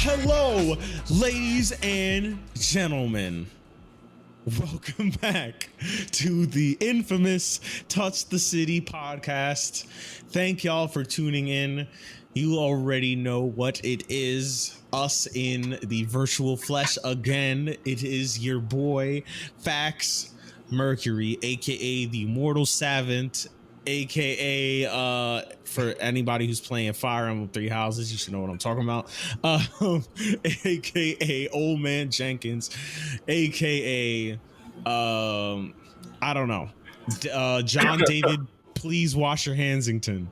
Hello, ladies and gentlemen. Welcome back to the infamous Touch the City podcast. Thank y'all for tuning in. You already know what it is. Us in the virtual flesh again. It is your boy, Fax Mercury, aka the Immortal Savant, aka for anybody who's playing Fire Emblem Three Houses, you should know what I'm talking about. Aka Old Man Jenkins, aka I don't know, John David. Please wash your handsington.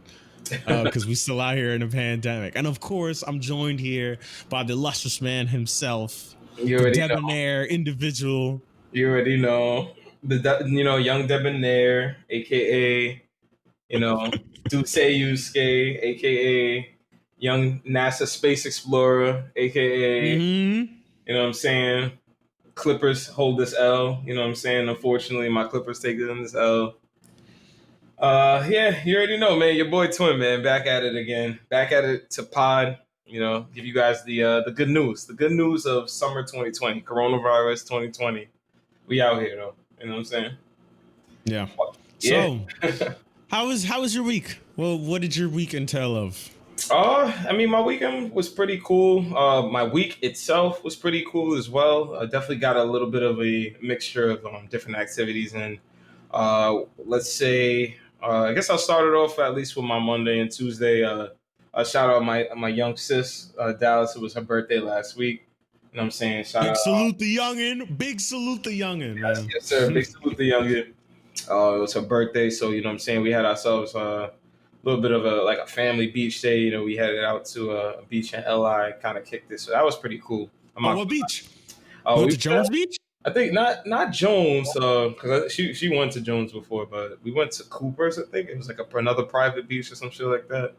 Because we still out here in a pandemic, and of course, I'm joined here by the illustrious man himself, the debonair individual. You already know young debonair, aka Dusei Yusuke, aka young NASA space explorer, aka you know what I'm saying. Clippers hold this L. You know what I'm saying. Unfortunately, my Clippers take this L. Yeah, you already know, man. Your boy Twin, man, back at it again. Back at it to pod. Give you guys the good news. The good news of summer 2020, coronavirus 2020. We out here though. You know what I'm saying? Yeah. Yeah. So, how was your week? Well, what did your week entail of? My weekend was pretty cool. My week itself was pretty cool as well. I definitely got a little bit of a mixture of different activities, and let's say I guess I'll start it off at least with my Monday and Tuesday. Shout out my young sis, Dallas. It was her birthday last week. You know what I'm saying? Big salute the youngin'. Big salute the youngin', man. Yes, sir. Big salute the youngin'. It was her birthday, so you know what I'm saying? We had ourselves a little bit of a family beach day. We headed out to a beach in LI, kind of kicked it. So that was pretty cool. What beach? Went to Jones Beach? I think not Jones, because she went to Jones before, but we went to Cooper's. I think it was like another private beach or some shit like that.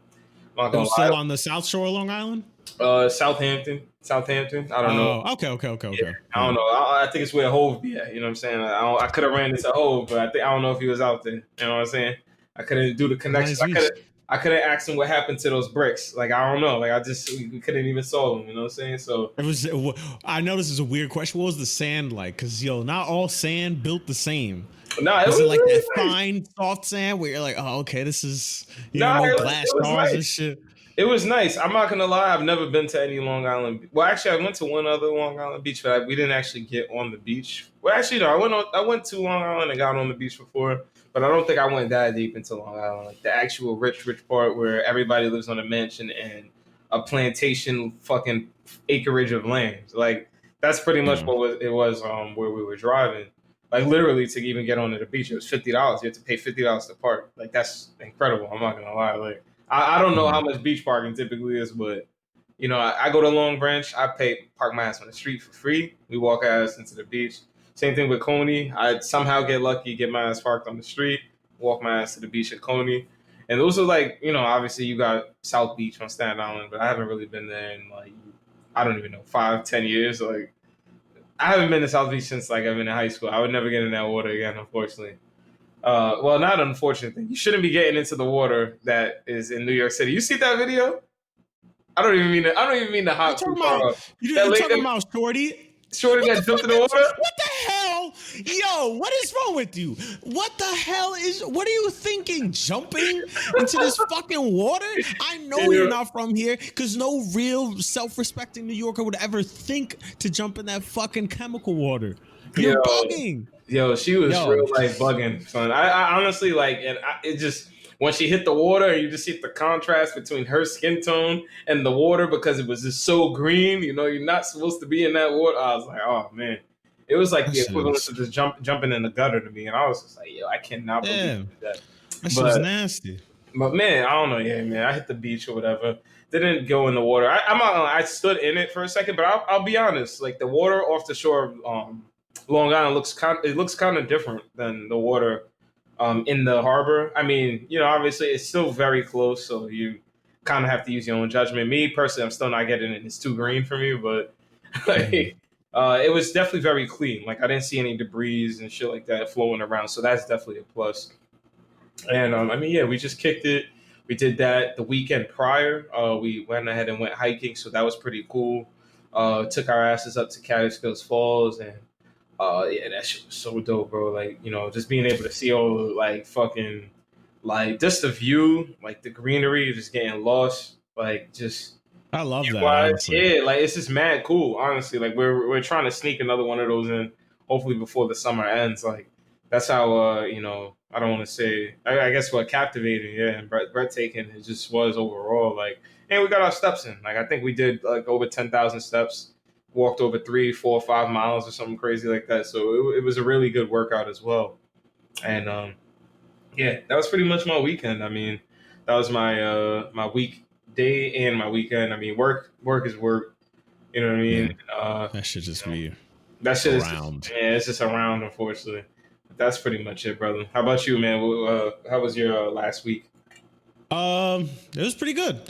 It was still on the South Shore of Long Island? Southampton. I don't know. Okay. Yeah, I don't know. I think it's where Hove be at. You know what I'm saying? I could have ran into Hove, but I don't know if he was out there. You know what I'm saying? I couldn't do the connection. I couldn't ask him what happened to those bricks. Like, I don't know. Like, we couldn't even solve them. You know what I'm saying? So I know this is a weird question. What was the sand like? Because not all sand built the same. No, it was like really that nice. Fine, soft sand where you're like, oh, okay, this is no glass stars nice. And shit. It was nice. I'm not gonna lie. I've never been to any Long Island. Well, actually, I went to one other Long Island beach, but we didn't actually get on the beach. Well, actually, no. I went to Long Island and got on the beach before, but I don't think I went that deep into Long Island, like the actual rich part where everybody lives on a mansion and a plantation, fucking acreage of land. Like that's pretty much what it was. Where we were driving. Like literally to even get onto the beach, it was $50. You have to pay $50 to park. Like that's incredible. I'm not gonna lie. Like I don't know how much beach parking typically is, but I go to Long Branch. I park my ass on the street for free. We walk our ass into the beach. Same thing with Coney. I somehow get lucky, get my ass parked on the street, walk my ass to the beach at Coney. And those are like, obviously you got South Beach on Staten Island, but I haven't really been there in like, I don't even know, 5-10 years. Like I haven't been to South Beach since like I've been in high school. I would never get in that water again, unfortunately. Well, not unfortunately. You shouldn't be getting into the water that is in New York City. You see that video? I don't even mean the hot. You're talking about Shorty? Shorty that jumped in the water? What the hell? Yo, what is wrong with you? What are you thinking? Jumping into this fucking water? I know you're not from here because no real self-respecting New Yorker would ever think to jump in that fucking chemical water. You're bugging. Yo, she was real like bugging, son. I honestly like, and it just when she hit the water, and you just see the contrast between her skin tone and the water because it was just so green. You're not supposed to be in that water. I was like, oh man, it was like the equivalent of just jumping in the gutter to me, and I was just like, yo, I cannot believe that. That shit was nasty. But man, I don't know. Yeah, man, I hit the beach or whatever. Didn't go in the water. I'm not gonna lie, I stood in it for a second, but I'll be honest. Like the water off the shore of Long Island looks kind of different than the water in the harbor. I mean, obviously it's still very close, so you kind of have to use your own judgment. Me personally, I'm still not getting it. It's too green for me, but like, it was definitely very clean. Like I didn't see any debris and shit like that flowing around, so that's definitely a plus. And we just kicked it. We did that the weekend prior. We went ahead and went hiking, so that was pretty cool. Took our asses up to Catskills Falls, and yeah, that shit was so dope, bro. Like, just being able to see all like fucking like just the view, like the greenery, just getting lost, like just I love that, wise, honestly. yeah, like it's just mad cool, honestly. Like we're trying to sneak another one of those in, hopefully before the summer ends. Like that's how I don't want to say, I guess what captivating, yeah, and breathtaking it just was overall. Like, and we got our steps in. Like I think we did like over 10,000 steps, walked over 3, 4, 5 miles or something crazy like that. So it was a really good workout as well. And yeah, that was pretty much my weekend. I mean, that was my weekday and my weekend. I mean, work is work. You know what I Yeah, mean? that should just be That shit is just, around. yeah, it's just around, unfortunately. But that's pretty much it, brother. How about you, man? How was your last week? It was pretty good.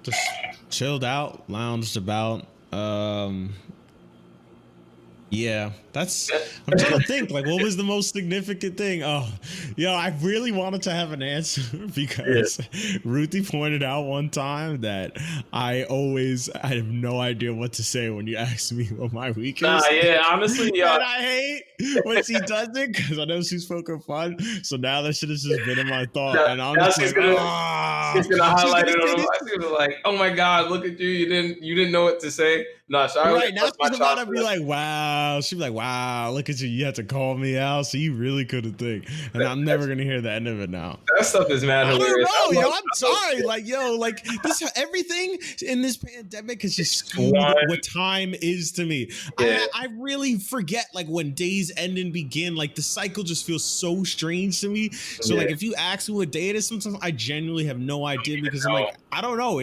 Just chilled out, lounged about. Yeah, I'm trying to think, like, what was the most significant thing? Oh, I really wanted to have an answer because Ruthie pointed out one time that I have no idea what to say when you ask me what my week Nah, is. yeah, honestly, yeah. And I hate when she does it because I know she's poking fun. So now that shit has just been in my thought, and I'm Now just like, she's gonna she's highlight gonna it say on this. the. She's gonna be like, "Oh my god, look at you! You didn't know what to say." No, so I already Right now, bust my she's about chops to for be that. like, "Wow!" She'd be like, "Wow! Look at you! You had to call me out, so you really couldn't think." And I'm never gonna hear the end of it now. That stuff is mad I don't hilarious. know, I'm I love sorry. shit. Like, like this, everything in this pandemic has just It's skewed one, what time is to me. yeah, I really forget like when days end and begin. Like the cycle just feels so strange to me. So yeah. like if you ask me what day it is, sometimes I genuinely have no idea because I'm No, like, I don't know.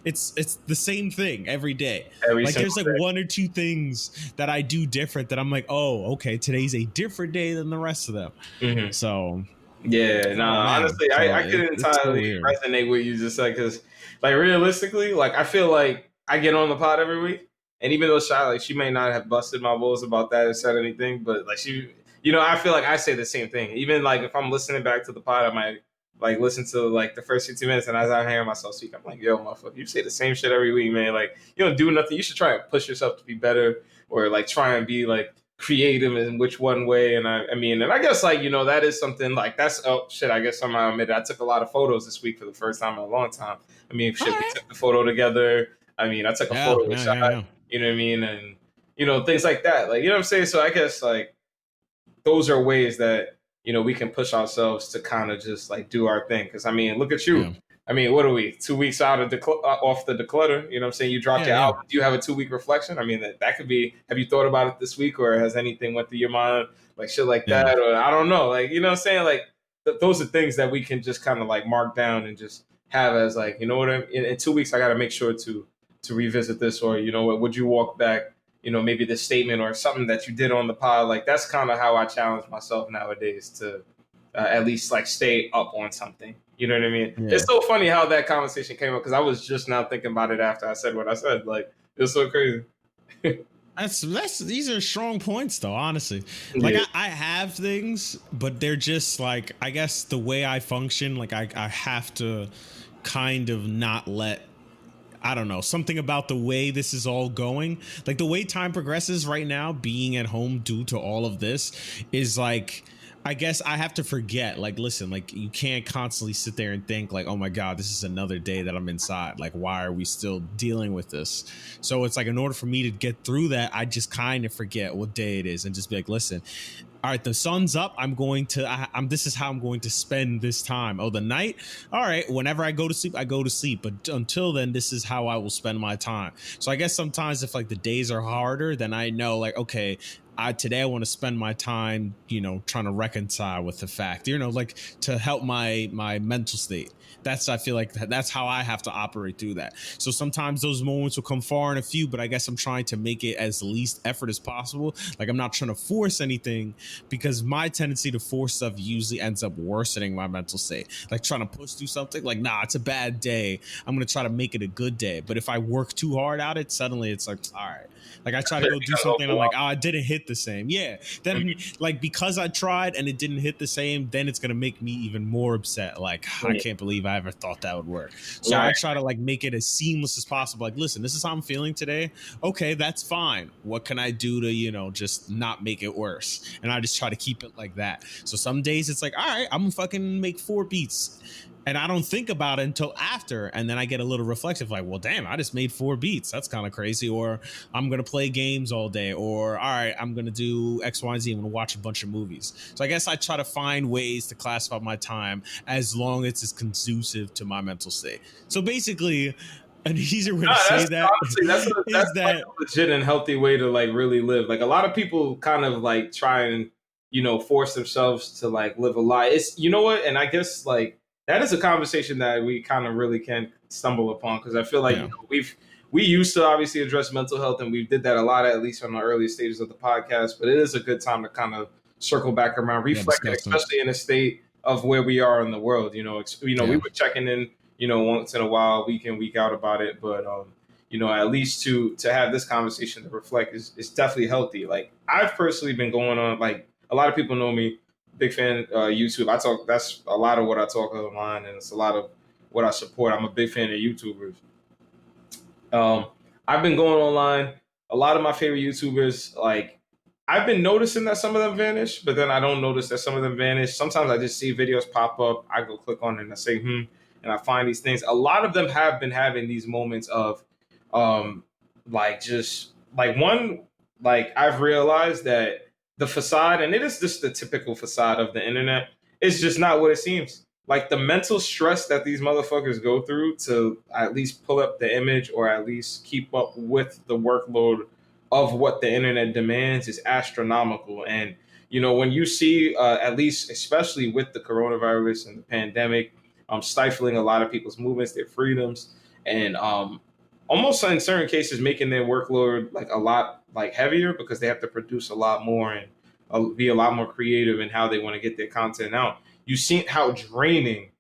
It's the same thing every day. every Like single there's like day. one or two things that I do different that I'm like, oh, okay, today's a different day than the rest of them. Hmm. So Yeah, I don't nah. know. Honestly, So I could it's so entirely weird. resonate with you just like because, like, realistically, like I feel like I get on the pod every week, and even though she may not have busted my balls about that or said anything, but like I feel like I say the same thing. Even like if I'm listening back to the pod, I might like listen to like the first 15 minutes, and as I'm hearing myself speak, I'm like, yo, motherfucker, you say the same shit every week, man. Like you don't do nothing. You should try and push yourself to be better, or like try and be like creative in which one way. And I mean, and I guess like that is something like that's oh shit. I guess somehow I admit I took a lot of photos this week for the first time in a long time. I mean, All shit, we right. took the photo together. I mean, I took a Yeah, photo with yeah, shot. yeah, yeah. You know what I mean? And things like that. Like you know what I'm saying. So I guess like those are ways that we can push ourselves to kind of just like do our thing. Because I mean, look at you. Yeah. I mean, what are we? 2 weeks out of off the declutter. You know what I'm saying? You dropped Yeah, your yeah. album. Do you have a 2 week reflection? I mean, that could be. Have you thought about it this week, or has anything went through your mind, like shit like Yeah. that, or I don't know, like you know what I'm saying? Like those are things that we can just kind of like mark down and just have as like what in 2 weeks I got to make sure to revisit this, or what would you walk back? Maybe the statement or something that you did on the pod. Like that's kind of how I challenge myself nowadays to at least like stay up on something. You know what I mean? Yeah. It's so funny how that conversation came up because I was just now thinking about it after I said what I said. Like it was so crazy. These are strong points though, honestly. Like Yeah. I have things, but they're just like I guess the way I function, like I have to kind of not let I don't know, something about the way this is all going. Like the way time progresses right now, being at home due to all of this is like I guess I have to forget, like, listen, like you can't constantly sit there and think like, oh my God, this is another day that I'm inside. Like, why are we still dealing with this? So it's like in order for me to get through that, I just kind of forget what day it is and just be like, listen, all right, the sun's up. This is how I'm going to spend this time. Oh, the night. All right. Whenever I go to sleep, I go to sleep. But until then, this is how I will spend my time. So I guess sometimes if like the days are harder, then I know like, okay, today I want to spend my time, trying to reconcile with the fact, like to help my mental state. I feel like that's how I have to operate through that. So sometimes those moments will come far and a few, but I guess I'm trying to make it as least effort as possible. Like I'm not trying to force anything because my tendency to force stuff usually ends up worsening my mental state. Like trying to push through something like, nah, it's a bad day. I'm going to try to make it a good day. But if I work too hard at it, suddenly it's like, all right. Like I try to go do something. I'm like, oh, I didn't hit the same. Yeah. Then like because I tried and it didn't hit the same, then it's gonna make me even more upset. Like I can't believe I ever thought that would work. So I try to like make it as seamless as possible. Like, listen, this is how I'm feeling today. Okay, that's fine. What can I do to, you know, just not make it worse? And I just try to keep it like that. So some days it's like, all right, I'm gonna fucking make 4 beats. And I don't think about it until after. And then I get a little reflective, like, well, damn, I just made 4 beats. That's kind of crazy. Or I'm going to play games all day. Or, all right, I'm going to do X, Y, and Z. I'm going to watch a bunch of movies. So I guess I try to find ways to classify my time as long as it's conducive to my mental state. So basically, an easier way to say that honestly, that's that like a legit and healthy way to like really live. Like a lot of people kind of like try and, you know, force themselves to like live a lie. It's, you know what? And I guess like, that is a conversation that we kind of really can stumble upon because I feel like you know, we used to obviously address mental health and we did that a lot, at least on the early stages of the podcast. But it is a good time to kind of circle back around, reflect, especially in a state of where we are in the world. You know, we were checking in, you know, once in a while, week in, week out about it. But you know, at least to have this conversation to reflect is definitely healthy. Like I've personally been going on, like a lot of people know me. Big fan YouTube. I talk. That's a lot of what I talk online, and it's a lot of what I support. I'm a big fan of YouTubers. I've been going online. A lot of my favorite YouTubers, like I've been noticing that some of them vanish, but then I don't notice that some of them vanish. Sometimes I just see videos pop up. I go click on it and I say, and I find these things. A lot of them have been having these moments of, like just like one, like I've realized that the facade, and it is just the typical facade of the internet, is just not what it seems. Like the mental stress that these motherfuckers go through to at least pull up the image or at least keep up with the workload of what the internet demands is astronomical. And, you know, when you see, at least, especially with the coronavirus and the pandemic, stifling a lot of people's movements, their freedoms, and almost in certain cases making their workload like a lot like heavier because they have to produce a lot more and be a lot more creative in how they want to get their content out. You see how draining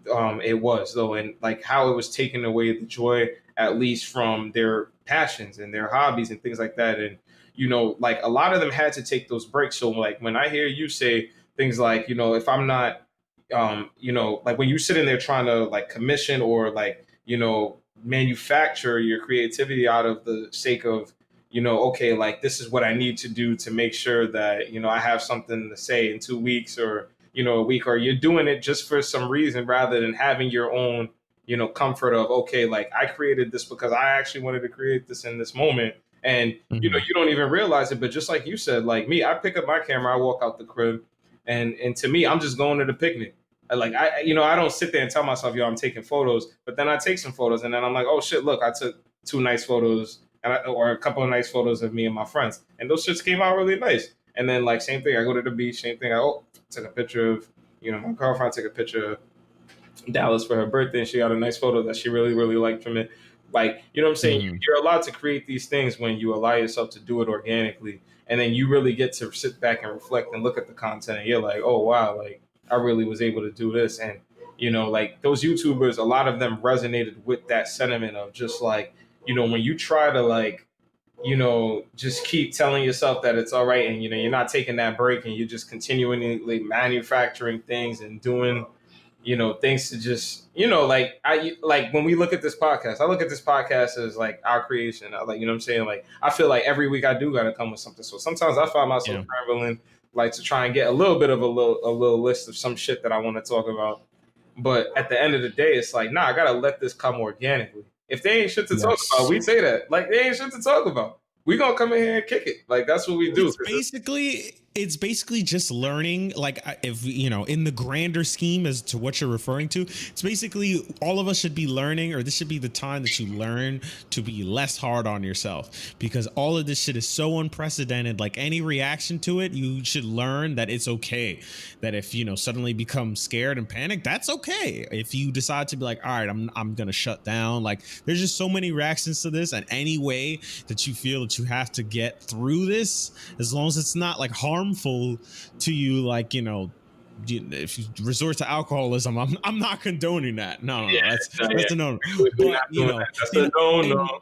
it was though, and like how it was taking away the joy at least from their passions and their hobbies and things like that. And you know, like a lot of them had to take those breaks. So like when I hear you say things like, you know, if I'm not you know, like when you're sitting there trying to like commission or like, you know, manufacture your creativity out of the sake of, you know, okay, like this is what I need to do to make sure that, you know, I have something to say in 2 weeks or, you know, a week, or you're doing it just for some reason rather than having your own, you know, comfort of, okay, like I created this because I actually wanted to create this in this moment. And, you know, you don't even realize it. But just like you said, like me, I pick up my camera, I walk out the crib, and to me, I'm just going to the picnic. Like I, you know, I don't sit there and tell myself, yo, I'm taking photos, but then I take some photos and then I'm like, oh shit, look, I took 2 nice photos or a couple of nice photos of me and my friends. And those shits came out really nice. And then like, same thing, I go to the beach, same thing. I took a picture of, you know, my girlfriend took a picture of Dallas for her birthday and she got a nice photo that she really, really liked from it. Like, you know what I'm saying? You're allowed to create these things when you allow yourself to do it organically. And then you really get to sit back and reflect and look at the content. And you're like, oh, wow, like I really was able to do this. And, you know, like those YouTubers, a lot of them resonated with that sentiment of just like, you know, when you try to like, you know, just keep telling yourself that it's all right. And, you know, you're not taking that break and you're just continually manufacturing things and doing, you know, things to just, you know, like when we look at this podcast, I look at this podcast as like our creation. I like, you know what I'm saying? Like, I feel like every week I do got to come with something. So sometimes I find myself traveling, like to try and get a little bit of a little list of some shit that I want to talk about. But at the end of the day, it's like, nah, I got to let this come organically. If they ain't shit to talk about, we say that. Like, they ain't shit to talk about. We gonna come in here and kick it. Like, that's what we do. It's basically just learning, like, if, you know, in the grander scheme as to what you're referring to, it's basically all of us should be learning, or this should be the time that you learn to be less hard on yourself, because all of this shit is so unprecedented. Like, any reaction to it, you should learn that it's okay. That if, you know, suddenly become scared and panic, that's okay. If you decide to be like, all right, I'm gonna shut down, like, there's just so many reactions to this, and any way that you feel that you have to get through this, as long as it's not like harmful to you, like, you know, if you resort to alcoholism, I'm not condoning that. No, that's a no. But, you know, that's a no.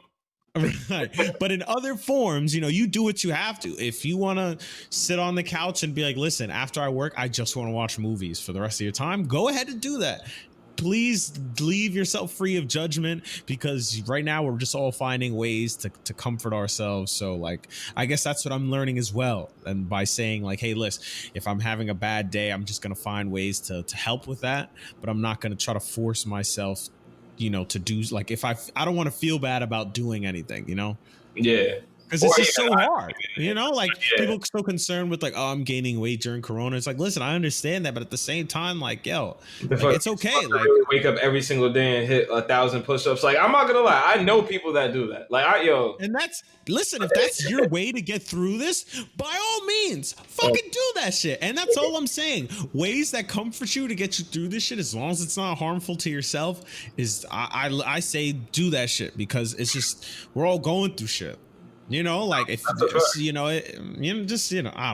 Right. But in other forms, you do what you have to. If you want to sit on the couch and be like, listen, after I work, I just want to watch movies for the rest of your time, go ahead and do that. Please leave yourself free of judgment, because right now we're just all finding ways to comfort ourselves. So like, I guess that's what I'm learning as well. And by saying like, hey, listen, if I'm having a bad day, I'm just going to find ways to help with that. But I'm not going to try to force myself, to do, like, if I don't want to feel bad about doing anything, Yeah. because it's just so hard, like people are so concerned with like, oh, I'm gaining weight during Corona. It's like, listen, I understand that, but at the same time, like, like, it's okay. Like, really wake up every single day and hit 1,000 push-ups. Like, I'm not gonna lie, I know people that do that. Like, and listen, if that's your way to get through this, by all means, fucking do that shit. And that's all I'm saying. Ways that comfort you to get you through this shit, as long as it's not harmful to yourself, is I say do that shit, because it's just, we're all going through shit. Like if I don't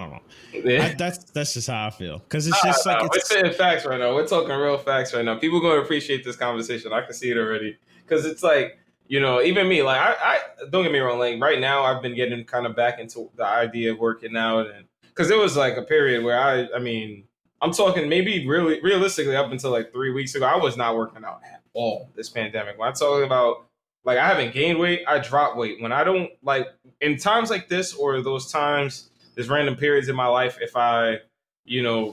know. Yeah. That's just how I feel, because it's just like we're saying facts right now. We're talking real facts right now. People going to appreciate this conversation. I can see it already, because it's like, even me. Like I don't get me wrong. Like right now, I've been getting kind of back into the idea of working out, and because it was like a period where I mean, I'm talking maybe really realistically up until like 3 weeks ago, I was not working out at all this pandemic. When I'm talking about, like, I haven't gained weight, I drop weight. When I don't, like, in times like this, or those times, there's random periods in my life, if I,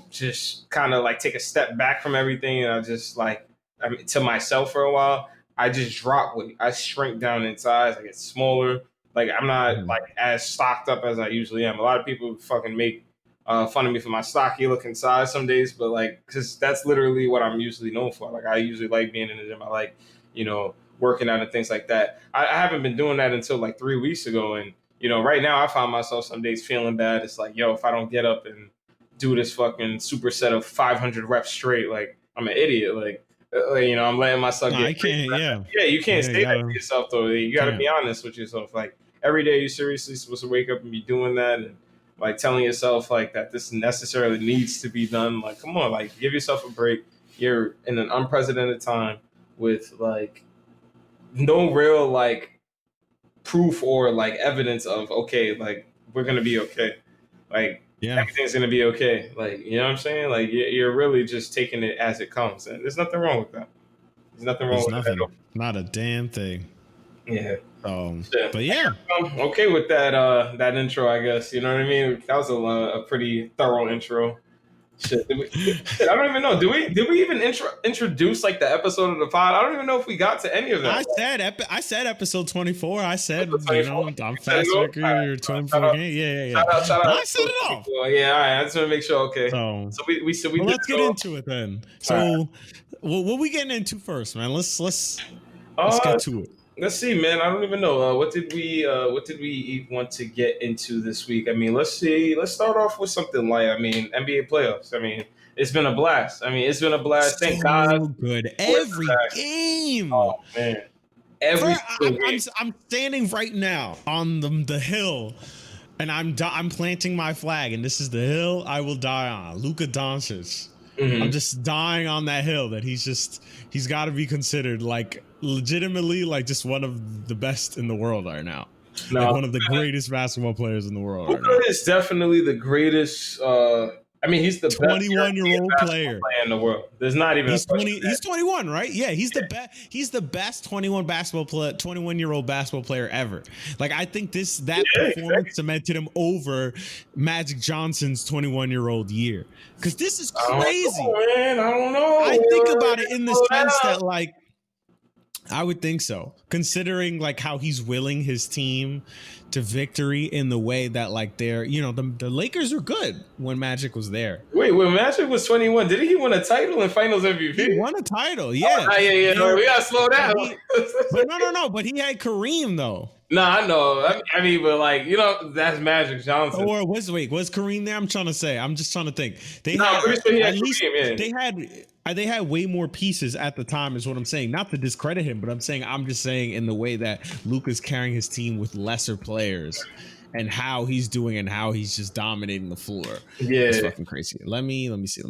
just kind of like take a step back from everything and I just like, to myself for a while, I just drop weight. I shrink down in size. I get smaller. Like, I'm not like as stocked up as I usually am. A lot of people fucking make fun of me for my stocky looking size some days, but like, because that's literally what I'm usually known for. Like, I usually like being in the gym. I like, working out and things like that. I haven't been doing that until like 3 weeks ago. And, right now I find myself some days feeling bad. It's like, yo, if I don't get up and do this fucking superset of 500 reps straight, like, I'm an idiot. Like, I'm letting myself get. I can't, yeah, you can't say that to yourself, though. You got to be honest with yourself. Like, every day you seriously supposed to wake up and be doing that, and like telling yourself like that this necessarily needs to be done. Like, come on, like, give yourself a break. You're in an unprecedented time with like no real like proof or like evidence of, okay, like, we're gonna be okay, like, everything's gonna be okay, like, you know what I'm saying? Like, you're really just taking it as it comes, and there's nothing wrong with that. There's nothing wrong with that. Not a damn thing. Yeah. But yeah, I'm okay with that that intro, I guess. You know what I mean? That was a pretty thorough intro. Shit, I don't even know. Did we even introduce like the episode of the pod? I don't even know if we got to any of that. I said episode 24. I said, 24? I'm fast record 24. Yeah. Shout out. I said it all. Yeah, all right. I just want to make sure. Okay. So we let's get into it then. So, what we getting into first, man? Let's get to it. Let's see, man. I don't even know. What did we want to get into this week? I mean, let's see. Let's start off with something light. I mean, NBA playoffs. I mean, it's been a blast. Thank God. Good. Every game. Oh man. I'm standing right now on the hill, and I'm planting my flag, and this is the hill I will die on. Luka Doncic. Mm-hmm. I'm just dying on that hill that he's got to be considered like legitimately like just one of the best in the world right now. No, like one of the greatest basketball players in the world. Luka right is definitely the greatest. I mean, he's the 21-year-old player in the world. There's not even. He's 21, right? Yeah, he's the best. He's the best 21-year-old basketball player ever. Like, I think that performance cemented him over Magic Johnson's 21-year-old year. Because this is crazy. I don't know. I think about it in the sense that, like, I would think so, considering like how he's willing his team to victory in the way that like they're, the Lakers are good when Magic was there. Wait, when Magic was 21, didn't he win a title in Finals MVP? He won a title, yeah. No, we gotta slow down. But no, but he had Kareem though. No, I know. I mean, but like, that's Magic Johnson. Or was Kareem there? I'm just trying to think. They had way more pieces at the time, is what I'm saying. Not to discredit him, but I'm just saying in the way that Luka's carrying his team with lesser players and how he's doing and how he's just dominating the floor. Yeah. It's fucking crazy. Let me see.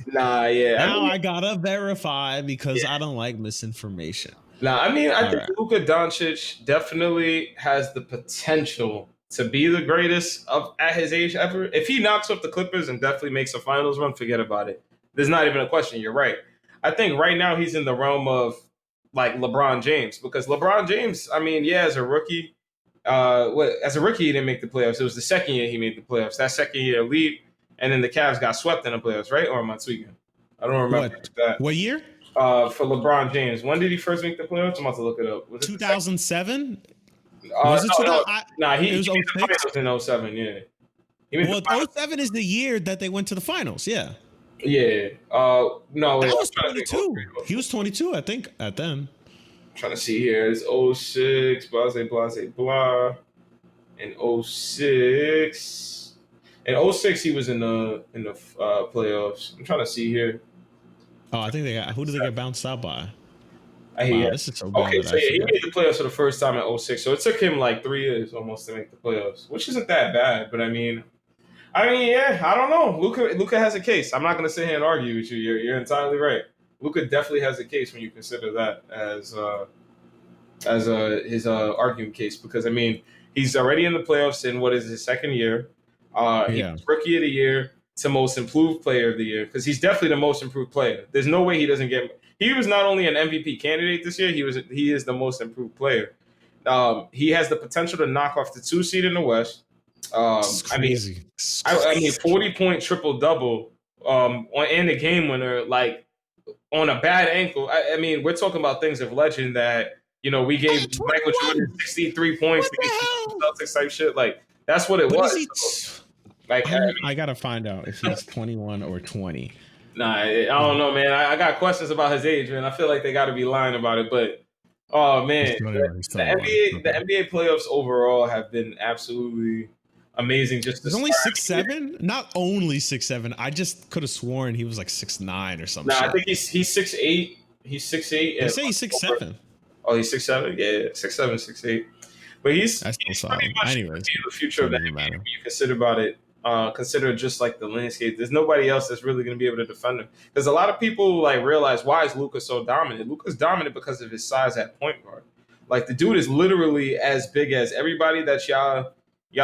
Nah, yeah. Now I gotta verify because I don't like misinformation. Nah, I mean, I All think right. Luka Doncic definitely has the potential to be the greatest of at his age ever. If he knocks up the Clippers and definitely makes a finals run, forget about it. There's not even a question. You're right. I think right now he's in the realm of like LeBron James because LeBron James, I mean, yeah, as a rookie, as a rookie he didn't make the playoffs. It was the second year he made the playoffs. That second year lead, and then the Cavs got swept in the playoffs, right? Or am I tweaking? I don't remember What? that. What year? For LeBron James. When did he first make the playoffs? I'm about to look it up. Was it the second? 2007? Was it No, no. 2000? Nah, It he was made the '06. finals in '07. Yeah. He made the Well, finals. '07 is the year that they went to the finals. Yeah. Yeah. No, wait. That I'm was trying to think. '03, 22. He was 22, I think, at then. I'm trying to see here. It's '06. Blah. In '06. In '06, he was in the playoffs. I'm trying to see here. Oh, I think they got, who did they get bounced out by? I Wow, hear. this is so bad Okay, that so I yeah, he forgot. made the playoffs for the first time in '06. So it took him like 3 years almost to make the playoffs, which isn't that bad. But I mean, yeah, I don't know. Luca has a case. I'm not going to sit here and argue with you. You're entirely right. Luca definitely has a case when you consider that as his argument case because I mean he's already in the playoffs in what is his second year. He Yeah. was rookie of the year to most improved player of the year because he's definitely the most improved player. There's no way he doesn't get. He was not only an MVP candidate this year. He is the most improved player. He has the potential to knock off the 2 seed in the West. It's I mean, crazy. It's I mean, crazy. 40-point triple double and a game winner, like on a bad ankle. I mean, we're talking about things of legend that we gave Michael Jordan 21. 63 points What against the the hell? Celtics type shit. Like that's what it But is was. he? So, like, I gotta find out if he's 21 or 20. nah, I don't know, man. I got questions about his age, man. I feel like they got to be lying about it, but oh man, He's 21. He's the 21. NBA, the Okay. NBA playoffs overall have been absolutely amazing. Just to He's only start. 6'7". Not only 6'7". I just could have sworn he was like 6'9" or some Nah, I shit. think he's 6'8". He's 6'8". They And say he's 6'7". oh, he's 6'7". Yeah, 6'7", 6'8". But That's still he's pretty solid. much Anyways, the future of the doesn't even NBA matter. when you consider about it. Consider just like the landscape. There's nobody else that's really going to be able to defend him. Because a lot of people like realize why is Luka so dominant? Luka's dominant because of his size at point guard. Like the dude is literally as big as everybody that y'all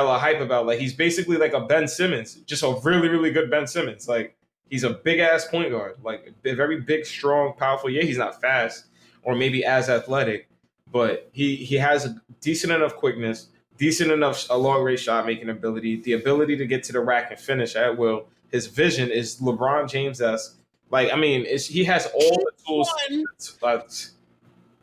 are hype about. Like he's basically like a Ben Simmons, just a really really good Ben Simmons. Like he's a big ass point guard, like a very big, strong, powerful. Yeah, he's not fast or maybe as athletic, but he has a decent enough quickness, decent enough a long range shot making ability, the ability to get to the rack and finish at will. His vision is LeBron James esque. Like I mean, he has all He the tools. won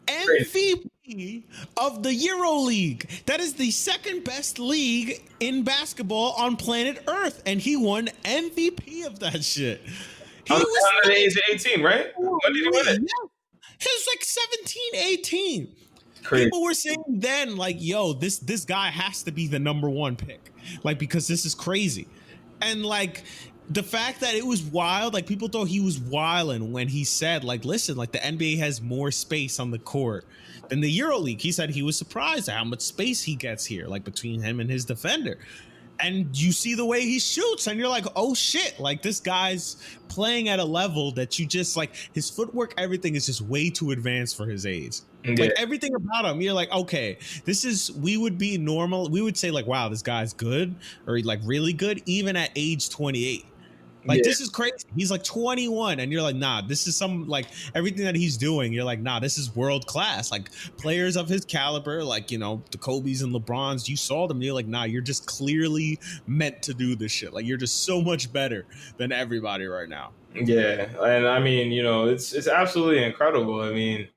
Crazy. MVP of the EuroLeague. That is the second best league in basketball on planet Earth, and he won MVP of that shit. He Under was the age of 18, right? When did he win it? He was like 17, 18. Crazy. People were saying then, like, yo, this guy has to be the number one pick. Like, because this is crazy. And like the fact that it was wild, like people thought he was wilding when he said, like, listen, like the NBA has more space on the court than the EuroLeague. He said he was surprised at how much space he gets here, like between him and his defender. And you see the way he shoots, and you're like, oh shit, like this guy's playing at a level that you just like his footwork, everything is just way too advanced for his age. Yeah. Like everything about him, you're like, okay, this is, we would be normal. We would say like, wow, this guy's good or like really good, even at age 28. Like this is crazy. He's like 21 and you're like, nah, this is some like everything that he's doing. You're like, nah, this is world class. Like players of his caliber, like, you know, the Kobe's and LeBrons, you saw them. You're like, nah, you're just clearly meant to do this shit. Like you're just so much better than everybody right now. Yeah, and I mean, you know, it's absolutely incredible. I mean,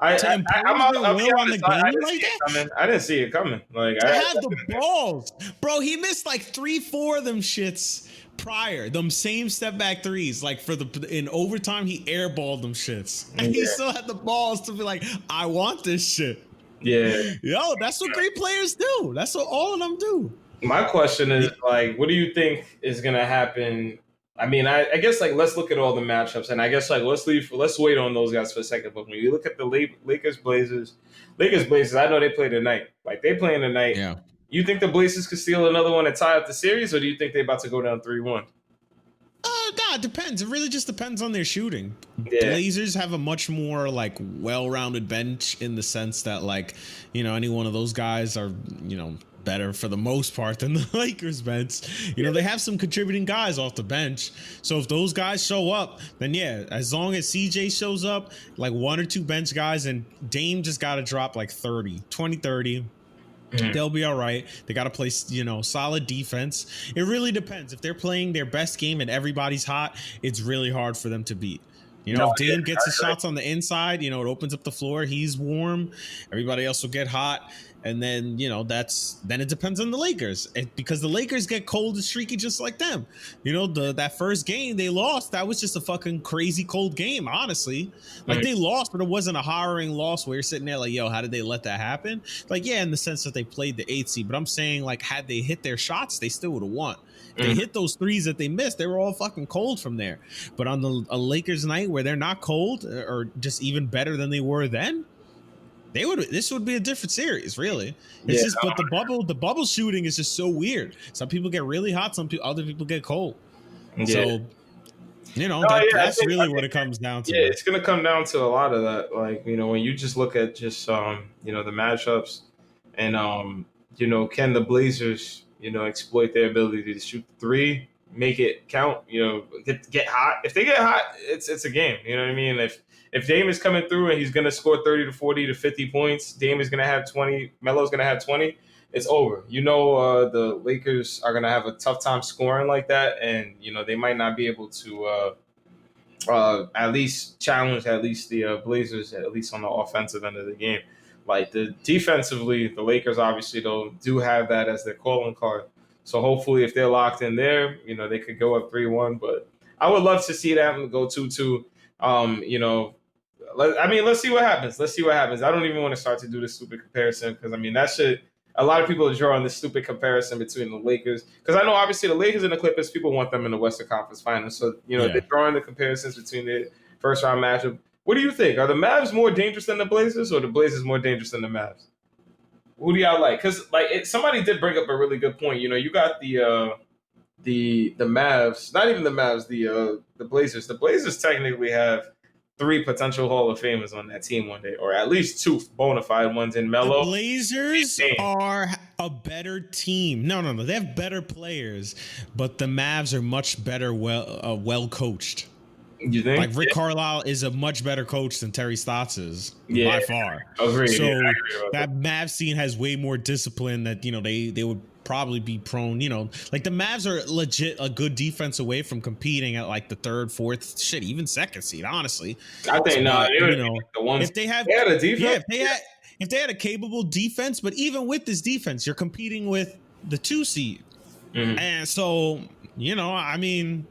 To impose your I'll be will on the honest, I game didn't like see it that? coming. I didn't see it coming. Like To have the balls, bro. He missed like 3-4 of them shits prior. Them same step back threes, like for the in overtime, he airballed them shits, and he still had the balls to be like, "I want this shit." Yeah, Yo, that's what great players do. That's what all of them do. my question is like, what do you think is gonna happen? I mean, I guess like let's look at all the matchups, and I guess like let's wait on those guys for a second. But when you look at the Lakers Blazers, I know they play tonight. Like they playing tonight. Yeah. You think the Blazers could steal another one and tie up the series, or do you think they're about to go down 3-1? Nah, it depends. It really just depends on their shooting. Yeah. Blazers have a much more like well-rounded bench in the sense that like, you know, any one of those guys are, you know, better for the most part than the Lakers bench. You know, they have some contributing guys off the bench. So if those guys show up, then yeah, as long as CJ shows up, like one or two bench guys, and Dame just got to drop like 30. They'll be all right. They got to play, you know, solid defense. It really depends. If they're playing their best game and everybody's hot, it's really hard for them to beat. You know, if Dame gets his shots on the inside, you know, it opens up the floor. He's warm. Everybody else will get hot. And then, you know, then it depends on the Lakers, because the Lakers get cold and streaky just like them. You know, that first game they lost, that was just a fucking crazy cold game, honestly. Like they lost, but it wasn't a harrowing loss where you're sitting there like, yo, how did they let that happen? Like, yeah, in the sense that they played the 8th seed, but I'm saying like had they hit their shots, they still would have won. They hit those threes that they missed. They were all fucking cold from there. But on a Lakers night where they're not cold or just even better than they were then, this would be a different series, really. It's just, but the bubble shooting is just so weird. Some people get really hot, other people get cold. Yeah. So, you know, that's really what it comes down to. Yeah, it's gonna come down to a lot of that. Like, you know, when you just look at just you know, the matchups and you know, can the Blazers, you know, exploit their ability to shoot the three, make it count, you know, get hot. If they get hot, it's a game. You know what I mean? If Dame is coming through and he's going to score 30 to 40 to 50 points, Dame is going to have 20, Melo's going to have 20, it's over. You know, the Lakers are going to have a tough time scoring like that, and, you know, they might not be able to at least challenge the Blazers, at least on the offensive end of the game. Like, defensively, the Lakers obviously, though, do have that as their calling card. So hopefully if they're locked in there, you know, they could go up 3-1. But I would love to see them go 2-2. You know, let's see what happens. I don't even want to start to do this stupid comparison because, I mean, that shit, a lot of people are drawing this stupid comparison between the Lakers. Because I know, obviously, the Lakers and the Clippers, people want them in the Western Conference Finals. So, you know, they're drawing the comparisons between the first-round matchup. What do you think? Are the Mavs more dangerous than the Blazers, or the Blazers more dangerous than the Mavs? Who do y'all like? Because, like, somebody did bring up a really good point. You know, you got the Mavs, not even the Mavs, the Blazers. The Blazers technically have 3 potential Hall of Famers on that team one day, or at least 2 bona fide ones in Melo. The Blazers are a better team. No. They have better players, but the Mavs are much better, well coached. You think? Like Rick Carlisle is a much better coach than Terry Stotts is by far. Agreed. So I agree that Mavs team has way more discipline that, you know, they would probably be prone, you know, like the Mavs are legit a good defense away from competing at like the 3rd, 4th, shit, even 2nd seed, honestly. I think you know, the ones if they had a defense, if they had a capable defense, but even with this defense, you're competing with the 2 seed. And so, you know, I mean,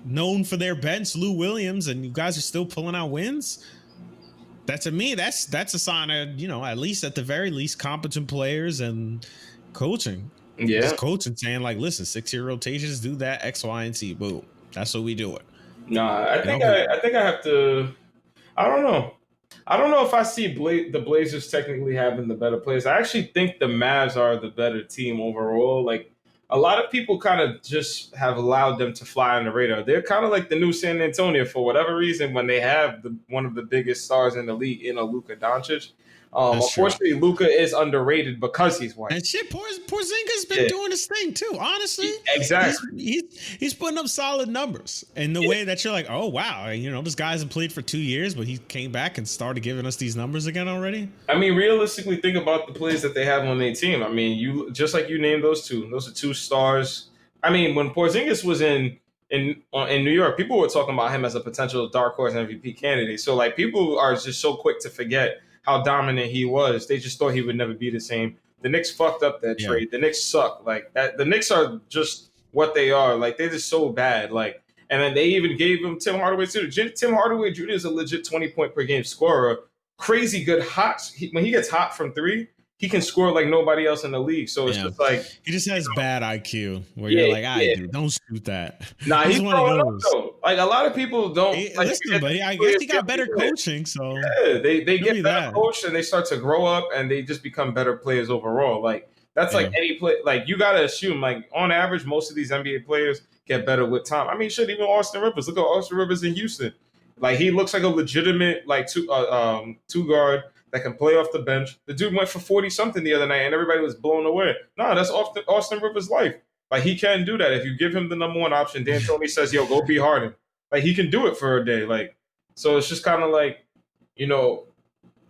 known for their bench, Lou Williams, and you guys are still pulling out wins. That, to me, that's a sign of, you know, at least at the very least, competent players and coaching. Yeah, just coaching, saying like, listen, 6-year rotations, do that, X, Y, and Z. Boom. That's what we do it. I think I have to. I don't know if I see the Blazers technically having the better players. I actually think the Mavs are the better team overall. Like, a lot of people kind of just have allowed them to fly on the radar. They're kind of like the new San Antonio for whatever reason when they have one of the biggest stars in the league, you know, Luka Doncic. Unfortunately, Luka is underrated because he's white. And shit, Porzingis been doing his thing too. Honestly, exactly. He's putting up solid numbers in the way that you're like, oh wow, you know, this guy hasn't played for 2 years, but he came back and started giving us these numbers again already. I mean, realistically, think about the players that they have on their team. I mean, you just like you named those two. Those are 2 stars. I mean, when Porzingis was in New York, people were talking about him as a potential dark horse MVP candidate. So like, people are just so quick to forget how dominant he was. They just thought he would never be the same. The Knicks fucked up that trade. The Knicks suck. Like that. The Knicks are just what they are. Like, they're just so bad. Like, and then they even gave him Tim Hardaway too. Tim Hardaway Jr. is a legit 20-point per game scorer. Crazy good hot. When he gets hot from 3, he can score like nobody else in the league. So it's just like, he just has bad IQ where you're like, dude, don't shoot that. Nah, he's one of those. Like, a lot of people don't. Listen, but I guess he got better coaching. So yeah, they get better coached and they start to grow up and they just become better players overall. Like, that's like any play. Like, you gotta assume, like, on average, most of these NBA players get better with time. I mean, shit, even Austin Rivers. Look at Austin Rivers in Houston. Like he looks like a legitimate like two guard that can play off the bench. The dude went for 40 something the other night, and everybody was blown away. No, that's Austin Rivers' life. Like he can do that if you give him the number one option. Dan Tony says, "Yo, go be Harden." Like he can do it for a day. Like so, it's just kind of like, you know,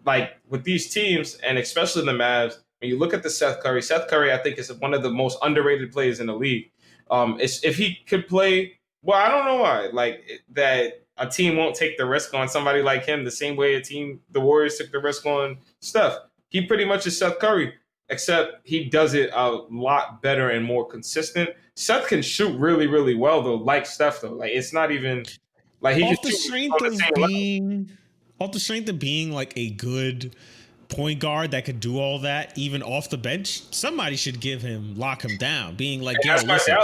like with these teams, and especially the Mavs. When you look at the Seth Curry, I think is one of the most underrated players in the league. It's, if he could play, well, I don't know why. Like that, a team won't take the risk on somebody like him the same way the Warriors took the risk on Steph. He pretty much is Seth Curry, except he does it a lot better and more consistent. Seth can shoot really, really well though, like Steph though. Like it's not even like he off can the shoot strength on the of same level. being off the strength of being like a good point guard that could do all that even off the bench. Somebody should lock him down, being like, yo, listen,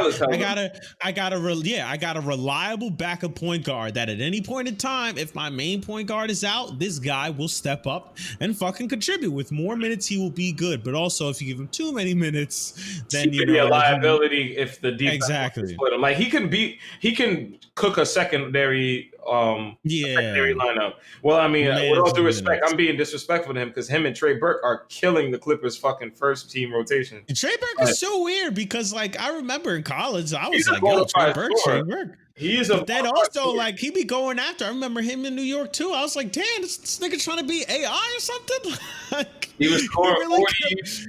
I got a reliable backup point guard that at any point in time, if my main point guard is out, this guy will step up and fucking contribute. With more minutes he will be good, but also if you give him too many minutes, then he could be a liability if the defense split him. Like he can cook a secondary lineup. Well, I mean, with all due respect, I'm being disrespectful to him because him and Trey Burke are killing the Clippers' fucking first team rotation. And Trey Burke is so weird because, like, I remember in college, I was like, yo, Trey Burke. He is a. But then also, like, he be going after. I remember him in New York too. I was like, damn, this nigga trying to be AI or something. Like, he was scoring 40,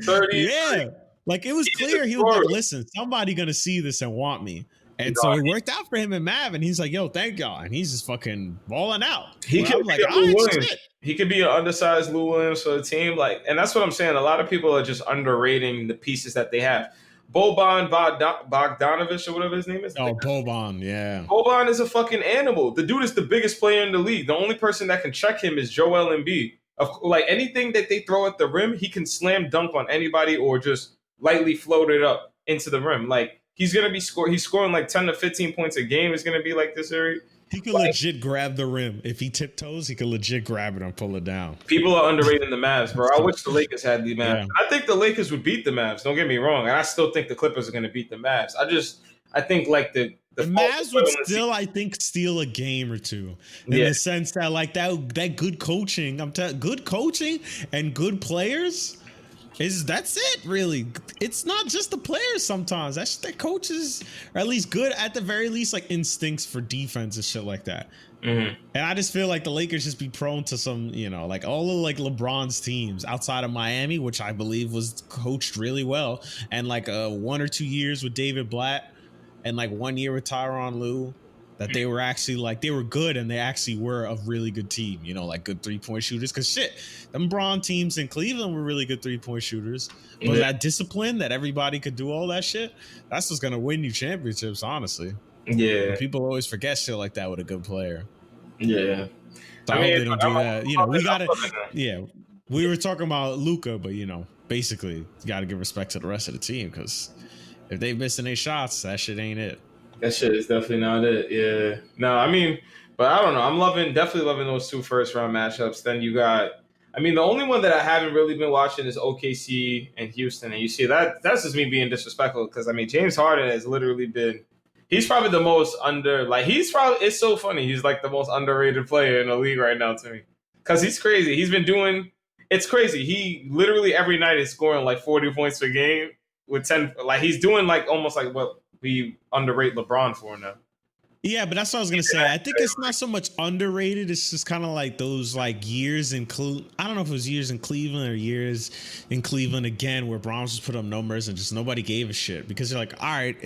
30. Yeah, like it was clear. He was like, listen, somebody gonna see this and want me. And so it worked out for him and Mav, and he's like, yo, thank y'all. And he's just fucking balling out. He could be like, he could be an undersized Lou Williams for the team. Like, and that's what I'm saying. A lot of people are just underrating the pieces that they have. Boban Bogdanovic or whatever his name is. Oh, Boban, yeah. Boban is a fucking animal. The dude is the biggest player in the league. The only person that can check him is Joel Embiid. Like anything that they throw at the rim, he can slam dunk on anybody or just lightly float it up into the rim. Like, he's going to be he's scoring like 10 to 15 points a game. It's going to be like this area. He could legit grab the rim. If he tiptoes, he could legit grab it and pull it down. People are underrating the Mavs, bro. I wish the Lakers had the Mavs. Yeah. I think the Lakers would beat the Mavs. Don't get me wrong. And I still think the Clippers are going to beat the Mavs. I think like the Mavs would still, I think, steal a game or two in the sense that like that good coaching. Good coaching and good players. That's it, really. It's not just the players sometimes. That's just the coaches are at least good, at the very least, like instincts for defense and shit like that. Mm-hmm. And I just feel like the Lakers just be prone to some, like all of like LeBron's teams outside of Miami, which I believe was coached really well, and like 1 or 2 years with David Blatt and like 1 year with Tyronn Lue, that they were actually like, they were good and they actually were a really good team, like good 3-point shooters. Because shit, them Bron teams in Cleveland were really good 3-point shooters. But that discipline that everybody could do all that shit, that's what's going to win you championships, honestly. Yeah. And people always forget shit like that with a good player. Yeah. So I hope they don't do that. We got to, we were talking about Luka, but, basically, you got to give respect to the rest of the team because if they missing their shots, that shit ain't it. That shit is definitely not it. Yeah. No, I mean, but I don't know. I'm definitely loving those 2 first-round matchups. Then you got, the only one that I haven't really been watching is OKC and Houston. And you see, that's just me being disrespectful because, James Harden has literally been, he's probably the most it's so funny. He's like the most underrated player in the league right now to me because he's crazy. It's crazy. He literally every night is scoring like 40 points per game with 10, like he's doing like almost like what we underrate LeBron for now. Yeah, but that's what I was gonna say. I think it's not so much underrated. It's just kind of like those like years in I don't know if it was years in Cleveland or years in Cleveland again where Browns just put up numbers and just nobody gave a shit because they're like, all right,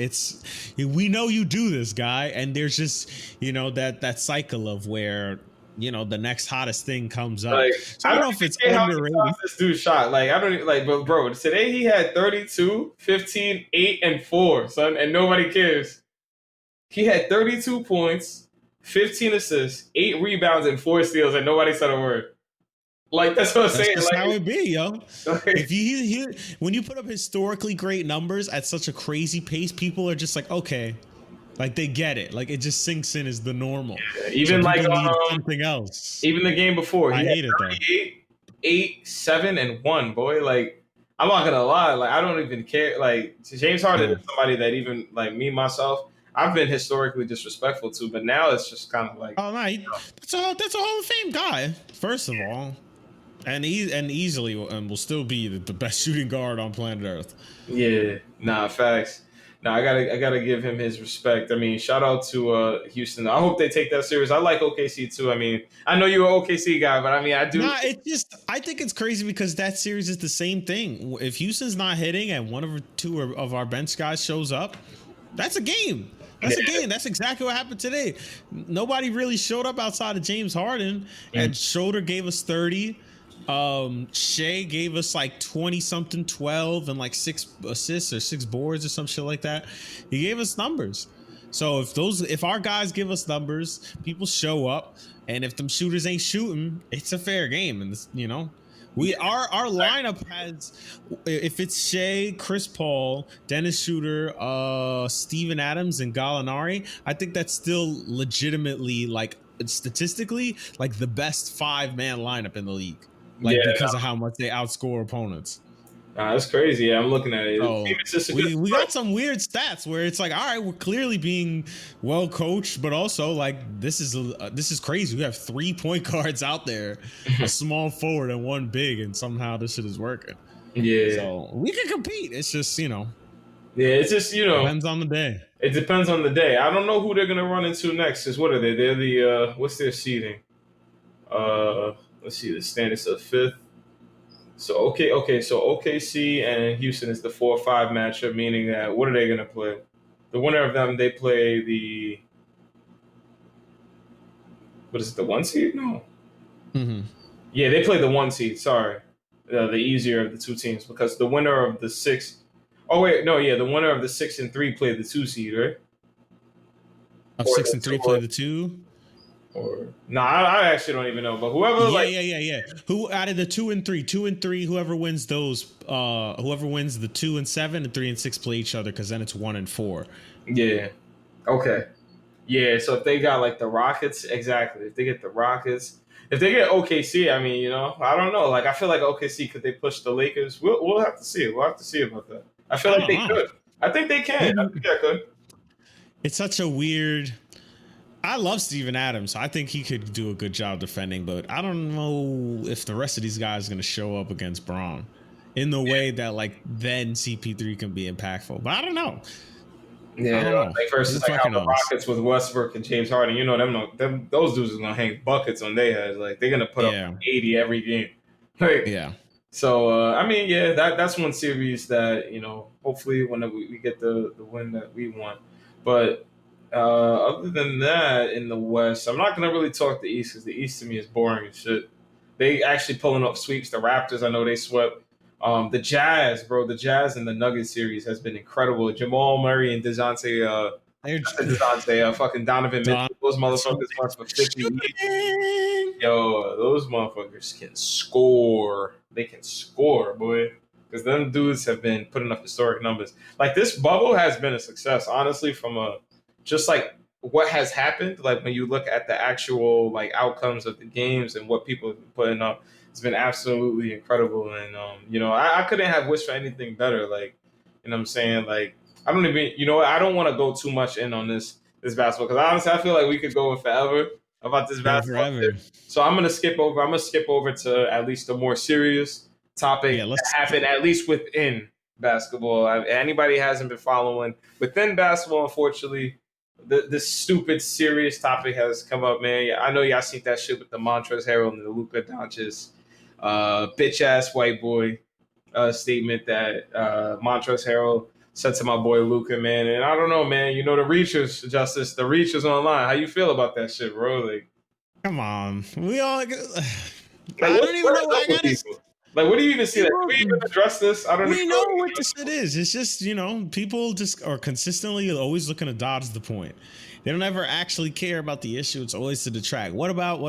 we know you do this, guy, and there's just that cycle of where the next hottest thing comes up. Like, so I don't know if it's underrated. This dude shot. Like, I don't like, but bro, today he had 32, 15, 8, and 4, son, and nobody cares. He had 32 points, 15 assists, 8 rebounds, and 4 steals, and nobody said a word. Like, that's what I'm saying. That's like, how it be, yo. If when you put up historically great numbers at such a crazy pace, people are just like, okay. Like they get it. Like it just sinks in as the normal. Yeah, even so like something else. Even the game before, I hate it though. 8, 7, and 1, boy. Like I'm not gonna lie. Like I don't even care. Like James Harden is somebody that even like me myself, I've been historically disrespectful to, but now it's just kind of like, Oh no, that's a Hall of Fame guy. First of all, and easily will still be the best shooting guard on planet Earth. yeah, nah, facts. Nah, I gotta give him his respect. I mean, shout out to Houston. I hope they take that serious. I like OKC too. I mean, I know you're an OKC guy, but I mean, I do. Nah, I think it's crazy because that series is the same thing. If Houston's not hitting and one or two of our bench guys shows up, that's a game. That's a game. That's exactly what happened today. Nobody really showed up outside of James Harden, and Schroeder gave us 30. Shea gave us like 20 something, 12, and like 6 assists or 6 boards or some shit like that. He gave us numbers. So if our guys give us numbers, people show up, and if them shooters ain't shooting, it's a fair game. And you know, our lineup has, if it's Shea, Chris Paul, Dennis Schroeder, Steven Adams, and Gallinari, I think that's still legitimately, like, statistically, like the best 5-man lineup in the league. Like, because of how much they outscore opponents. That's crazy. Yeah, I'm looking at it. Oh, we got some weird stats where it's like, all right, we're clearly being well coached, but also like this is crazy. We have 3 point guards out there, a small forward and 1 big, and somehow this shit is working. Yeah. So we can compete. It's just, you know. Yeah, it's just, you know. Depends on the day. It depends on the day. I don't know who they're gonna run into next. Because what are they? They're the what's their seeding? Let's see, the standings of 5th. So so OKC and Houston is the 4-5 matchup, meaning that what are they gonna play? The winner of them, they play the, what is it, the 1 seed? No. Mm-hmm. Yeah, they play the 1 seed. Sorry, the easier of the 2 teams, because the winner of the 6. Oh wait, no, yeah, the winner of the 6 and 3 played the 2 seed, right? Of 6 and 3 play the 2. Or no, I actually don't even know. But whoever, yeah. Who out of the 2 and 3, whoever wins those, whoever wins the 2 and 7 and 3 and 6 play each other, because then it's 1 and 4. Yeah. Okay. Yeah. So if they got like the Rockets, exactly. If they get the Rockets, if they get OKC, I mean, you know, I don't know. Like, I feel like OKC, could they push the Lakers? We'll have to see. We'll have to see about that. I feel like they could. I think they can. I think they could. It's such a weird. I love Steven Adams. I think he could do a good job defending, but I don't know if the rest of these guys are going to show up against Braun in the way that, like, then CP3 can be impactful. But I don't know. Yeah, like versus like how the Rockets with Westbrook and James Harden, you know, those dudes are gonna hang buckets on their heads. Like, they're gonna put up 80 every game. Like, yeah. So I mean, yeah, that's one series that, you know, hopefully when we get the win that we want. But other than that, in the West, I'm not gonna really talk the East, because the East to me is boring as shit. They actually pulling up sweeps. The Raptors, I know they swept. The Jazz, bro, the Jazz and the Nuggets series has been incredible. Jamal Murray and fucking Donovan Mitchell, those motherfuckers went for 50 each. Yo, those motherfuckers can score. They can score, boy. Because them dudes have been putting up historic numbers. Like, this bubble has been a success, honestly, from just like what has happened. Like, when you look at the actual like outcomes of the games and what people have been putting up, it's been absolutely incredible. And you know, I couldn't have wished for anything better. Like, you know what I'm saying? Like, I don't even, you know, I don't want to go too much in on this basketball, because honestly I feel like we could go in forever about this basketball. So I'm gonna skip over to at least a more serious topic that happened at least within basketball. Anybody hasn't been following within basketball, unfortunately, this stupid serious topic has come up, man. I know y'all seen that shit with the Montrezl Harrell and the Luka Doncic bitch ass white boy statement that Montrezl Harrell said to my boy Luka, man. And I don't know, man. You know, the Reachers online. How you feel about that shit, bro? Like, come on, we all. Like, I don't even know why I got this. Like, what do you even see that? Do we even address this? I don't know. We know what this shit is. It's just, you know, people just are consistently always looking to dodge the point. They don't ever actually care about the issue. It's always to detract. What about?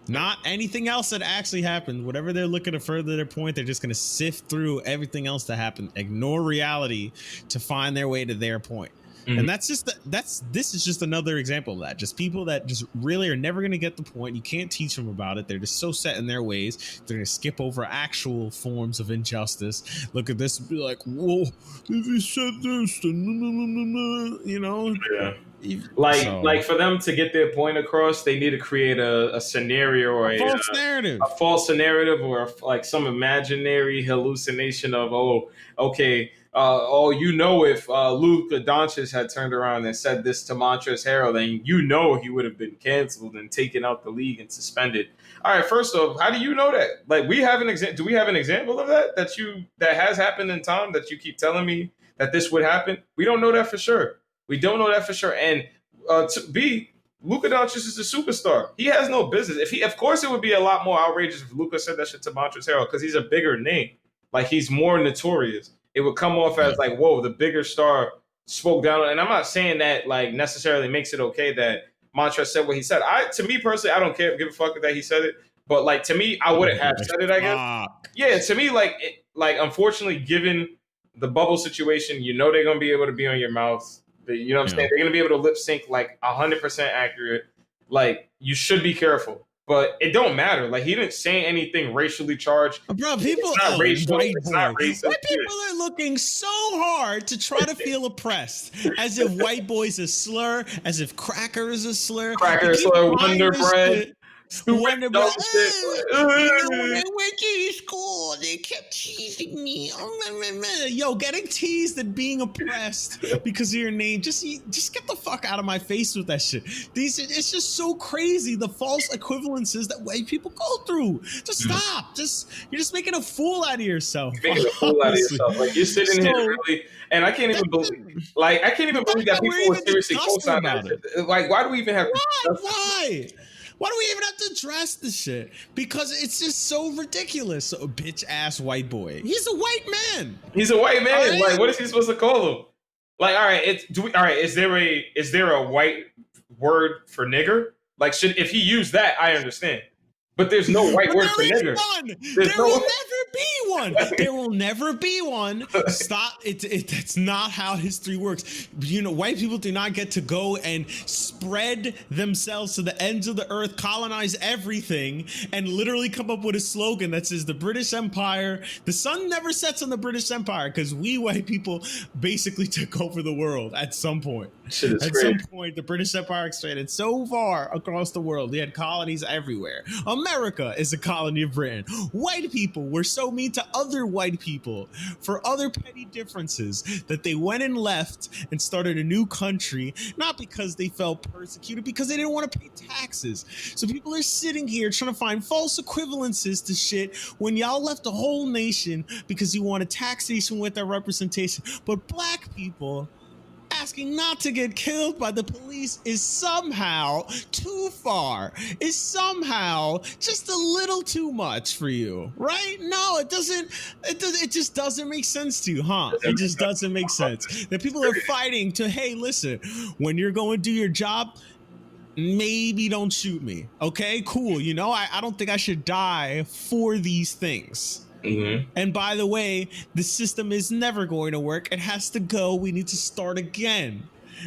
Not anything else that actually happened. Whatever they're looking to further their point, they're just going to sift through everything else that happened, ignore reality to find their way to their point. And this is just another example of that. Just people that just really are never going to get the point. You can't teach them about it. They're just so set in their ways. They're going to skip over actual forms of injustice. Look at this and be like, whoa, if you said this, then you know? Yeah. Like for them to get their point across, they need to create a scenario or a false narrative, or like some imaginary hallucination of, if Luka Doncic had turned around and said this to Montrezl Harrell, then he would have been canceled and taken out the league and suspended. All right, first off, how do you know that? Like, do we have an example of that that has happened in time that you keep telling me that this would happen? We don't know that for sure. We don't know that for sure. And Luka Doncic is a superstar. He has no business. Of course, it would be a lot more outrageous if Luka said that shit to Montrezl Harrell because he's a bigger name. Like, he's more notorious. It would come off as like, whoa, the bigger star spoke down. And I'm not saying that like necessarily makes it okay that Montrezl said what he said. To me personally, I don't give a fuck that he said it. But like, to me, I wouldn't have said it, I guess. Yeah, to me, like unfortunately, given the bubble situation, they're gonna be able to be on your mouth. You know what I'm saying? They're going to be able to lip sync like 100% accurate. Like, you should be careful. But it don't matter. Like, he didn't say anything racially charged. Bro, people are white people are looking so hard to try to feel oppressed. As if white boy's a slur, as if cracker is a slur. Cracker is a slur, Wonder Bread. Wonder Bread. When I went to school, they kept teasing me. Yo, getting teased and being oppressed because of your name. Just get the fuck out of my face with that shit. It's just so crazy, the false equivalences that white people go through. Just stop. You're just making a fool out of yourself. You're making a fool out of yourself. Like, you're sitting here really, and I can't even believe that people were seriously co-signing that. Like, why do we even have? Why? Why do we even have to address this shit? Because it's just so ridiculous. So, bitch ass white boy. He's a white man. He's a white man. Right? Like, what is he supposed to call him? Like, all right, is there a white word for nigger? Like, if he used that, I understand. But there's no white word for nigger. There will never be one. There will never be one. Stop. That's not how history works. White people do not get to go and spread themselves to the ends of the earth, colonize everything, and literally come up with a slogan that says the British Empire, the sun never sets on the British Empire, because we white people basically took over the world at some point. Some point, the British Empire expanded so far across the world. They had colonies everywhere. America is a colony of Britain. White people were so mean to other white people for other petty differences that they went and left and started a new country, not because they felt persecuted, because they didn't want to pay taxes. So people are sitting here trying to find false equivalences to shit when y'all left a whole nation because you wanted taxation with their representation. But black people asking not to get killed by the police is somehow too far, is somehow just a little too much for you, right? No, it just doesn't make sense to you, huh? It just doesn't make sense. That people are fighting to, hey, listen, when you're going to do your job, maybe don't shoot me. Okay, cool. I don't think I should die for these things. Mm-hmm. And by the way, the system is never going to work. It has to go. We need to start again.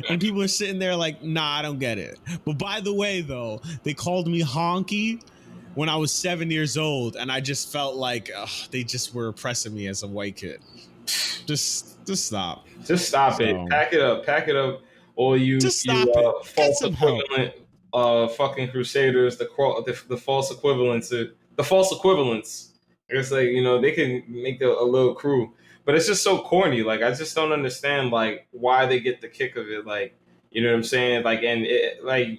And people are sitting there like, nah, I don't get it. But by the way, though, they called me honky when I was 7 years old. And I just felt like they just were oppressing me as a white kid. Just stop. Just stop it. Pack it up. All you, just stop it. False equivalent fucking crusaders, the false equivalence. The false equivalence. It's like, they can make a little crew, but it's just so corny. Like, I just don't understand, like, why they get the kick of it. Like, you know what I'm saying? Like, and you're right.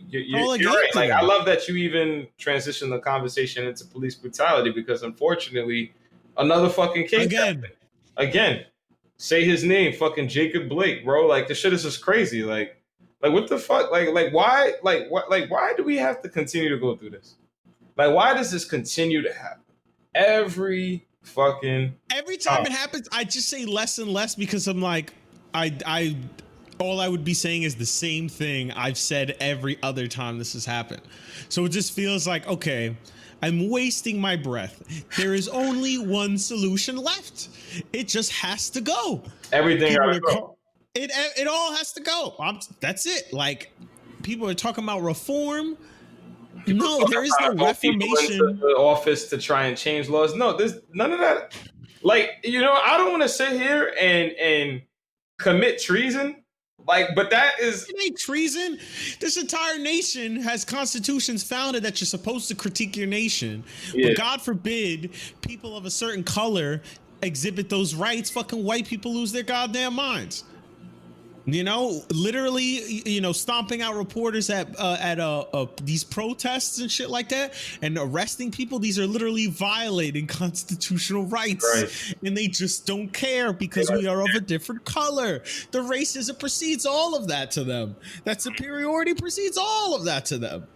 Like, I love that you even transition the conversation into police brutality, because unfortunately, another fucking case again. Say his name, fucking Jacob Blake, bro. Like, this shit is just crazy. Like what the fuck? Like why? Why do we have to continue to go through this? Like, why does this continue to happen? Every time it happens, I just say less and less, because I'm like, all I would be saying is the same thing I've said every other time this has happened. So it just feels like, okay, I'm wasting my breath. There is only one solution left. It just has to go. Everything gotta go. It all has to go. That's it. Like, people are talking about reform. No, there is no reformation into the office to try and change laws. No, there's none of that. Like, I don't want to sit here and commit treason. Like, but that is, it ain't treason. This entire nation has constitutions founded that you're supposed to critique your nation. Yeah. But God forbid people of a certain color exhibit those rights. Fucking white people lose their goddamn minds. Literally, stomping out reporters at these protests and shit like that, and arresting people. These are literally violating constitutional rights, Right. And they just don't care because we are of a different color. The racism precedes all of that to them. That superiority precedes all of that to them.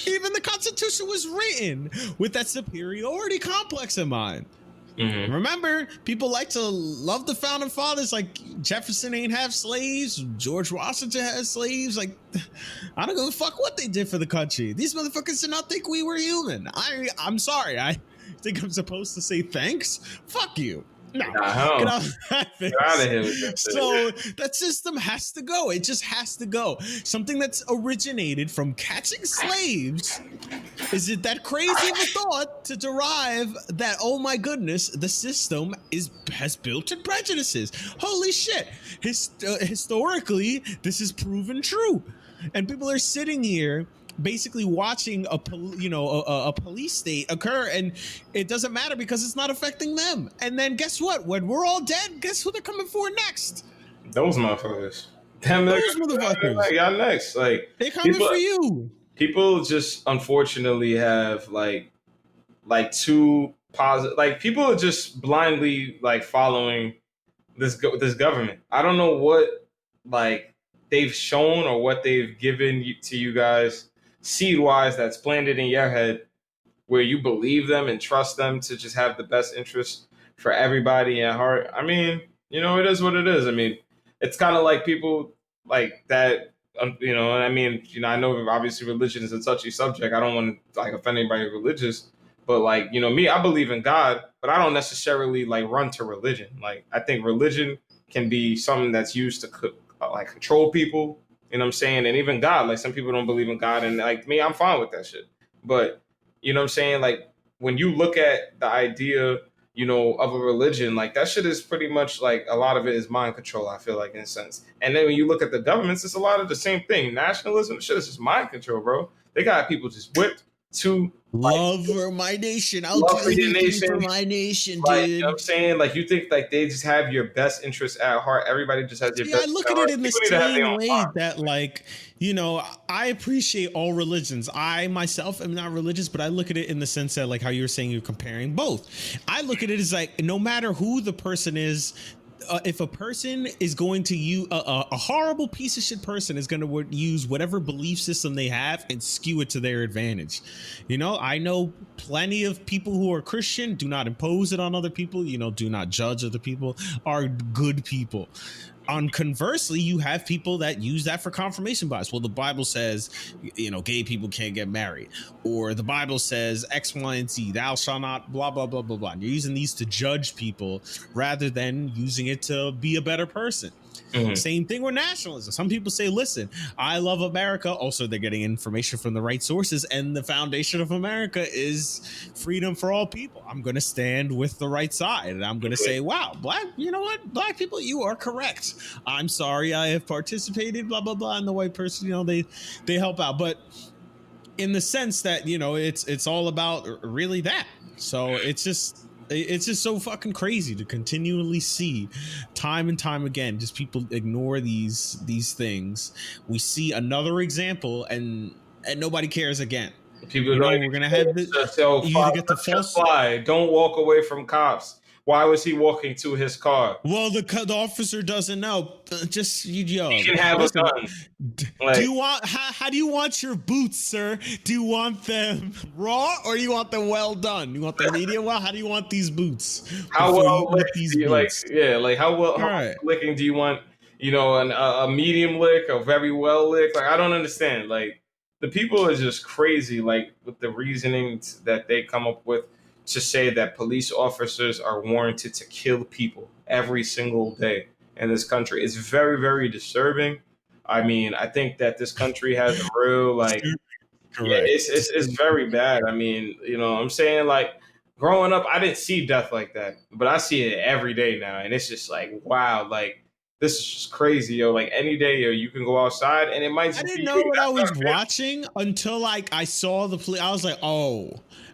Even the Constitution was written with that superiority complex in mind. Mm-hmm. Remember, people like to love the founding fathers, like Jefferson ain't have slaves, George Washington had slaves. Like, I don't give a fuck what they did for the country. These motherfuckers did not think we were human. I'm sorry. I think I'm supposed to say thanks. Fuck you. No, get out of here with that. So that system has to go. It just has to go. Something that's originated from catching slaves. Is it that crazy of a thought to derive that, oh my goodness, the system has built-in prejudices? Holy shit. Historically, this is proven true. And people are sitting here basically watching a police state occur, and it doesn't matter because it's not affecting them. And then guess what? When we're all dead, guess who they're coming for next? Those motherfuckers. Those motherfuckers. Like, y'all next. Like, they coming for you. People just unfortunately have like too positive. Like, people are just blindly like following this government. I don't know what like they've shown or what they've given to you guys seed-wise that's planted in your head where you believe them and trust them to just have the best interest for everybody at heart. I mean, it is what it is. I mean, it's kind of like people like that, I know obviously religion is a touchy subject. I don't want to like offend anybody religious, but like, me, I believe in God, but I don't necessarily like run to religion. Like, I think religion can be something that's used to like control people. You know what I'm saying? And even God, like, some people don't believe in God, and like me, I'm fine with that shit. But you know what I'm saying? Like, when you look at the idea, of a religion, like, that shit is pretty much like a lot of it is mind control, I feel like, in a sense. And then when you look at the governments, it's a lot of the same thing. Nationalism, shit is just mind control, bro. They got people just whipped to love for my nation. I'll do anything for my nation, like, dude. You know what I'm saying? Like, you think like they just have your best interests at heart. Everybody just has your best. I look at it in the same way that, like, I appreciate all religions. I myself am not religious, but I look at it in the sense that, like, how you were saying you're comparing both. I look at it as like, no matter who the person is, if a person is going to use a horrible piece of shit person is going to use whatever belief system they have and skew it to their advantage. I know plenty of people who are Christian, do not impose it on other people, do not judge other people, are good people. Conversely, you have people that use that for confirmation bias. Well, the Bible says, gay people can't get married, or the Bible says X, Y, and Z, thou shalt not, blah, blah, blah, blah, blah. And you're using these to judge people rather than using it to be a better person. Mm-hmm. Same thing with nationalism. Some people say, listen, I love America. Also, they're getting information from the right sources. And the foundation of America is freedom for all people. I'm going to stand with the right side. And I'm going to say, wow, you know what? Black people, you are correct. I'm sorry I have participated, blah, blah, blah. And the white person, they help out. But in the sense that, it's all about really that. So it's just so fucking crazy to continually see time and time again, just people ignore these things. We see another example and nobody cares again. People we're gonna have this. You get the false fly. Don't walk away from cops. Why was he walking to his car? Well, the officer doesn't know. Just he can have a gun. Do you want? How do you want your boots, sir? Do you want them raw or do you want them well done? You want them medium well? How do you want these boots? How well licked do you like? Yeah, like how well licking do you want? A medium lick, a very well lick. Like, I don't understand. Like, the people are just crazy. Like, with the reasoning that they come up with to say that police officers are warranted to kill people every single day. in this country. It's very, very disturbing. I mean, I think that this country has a real like, yeah, Correct. it's very bad. I mean, I'm saying like growing up, I didn't see death like that, but I see it every day now, and it's just like wow, like this is just crazy, yo. Like any day, yo, you can go outside, and it might I just didn't be know you. what I That's was watching until like I saw the police. I was like, oh,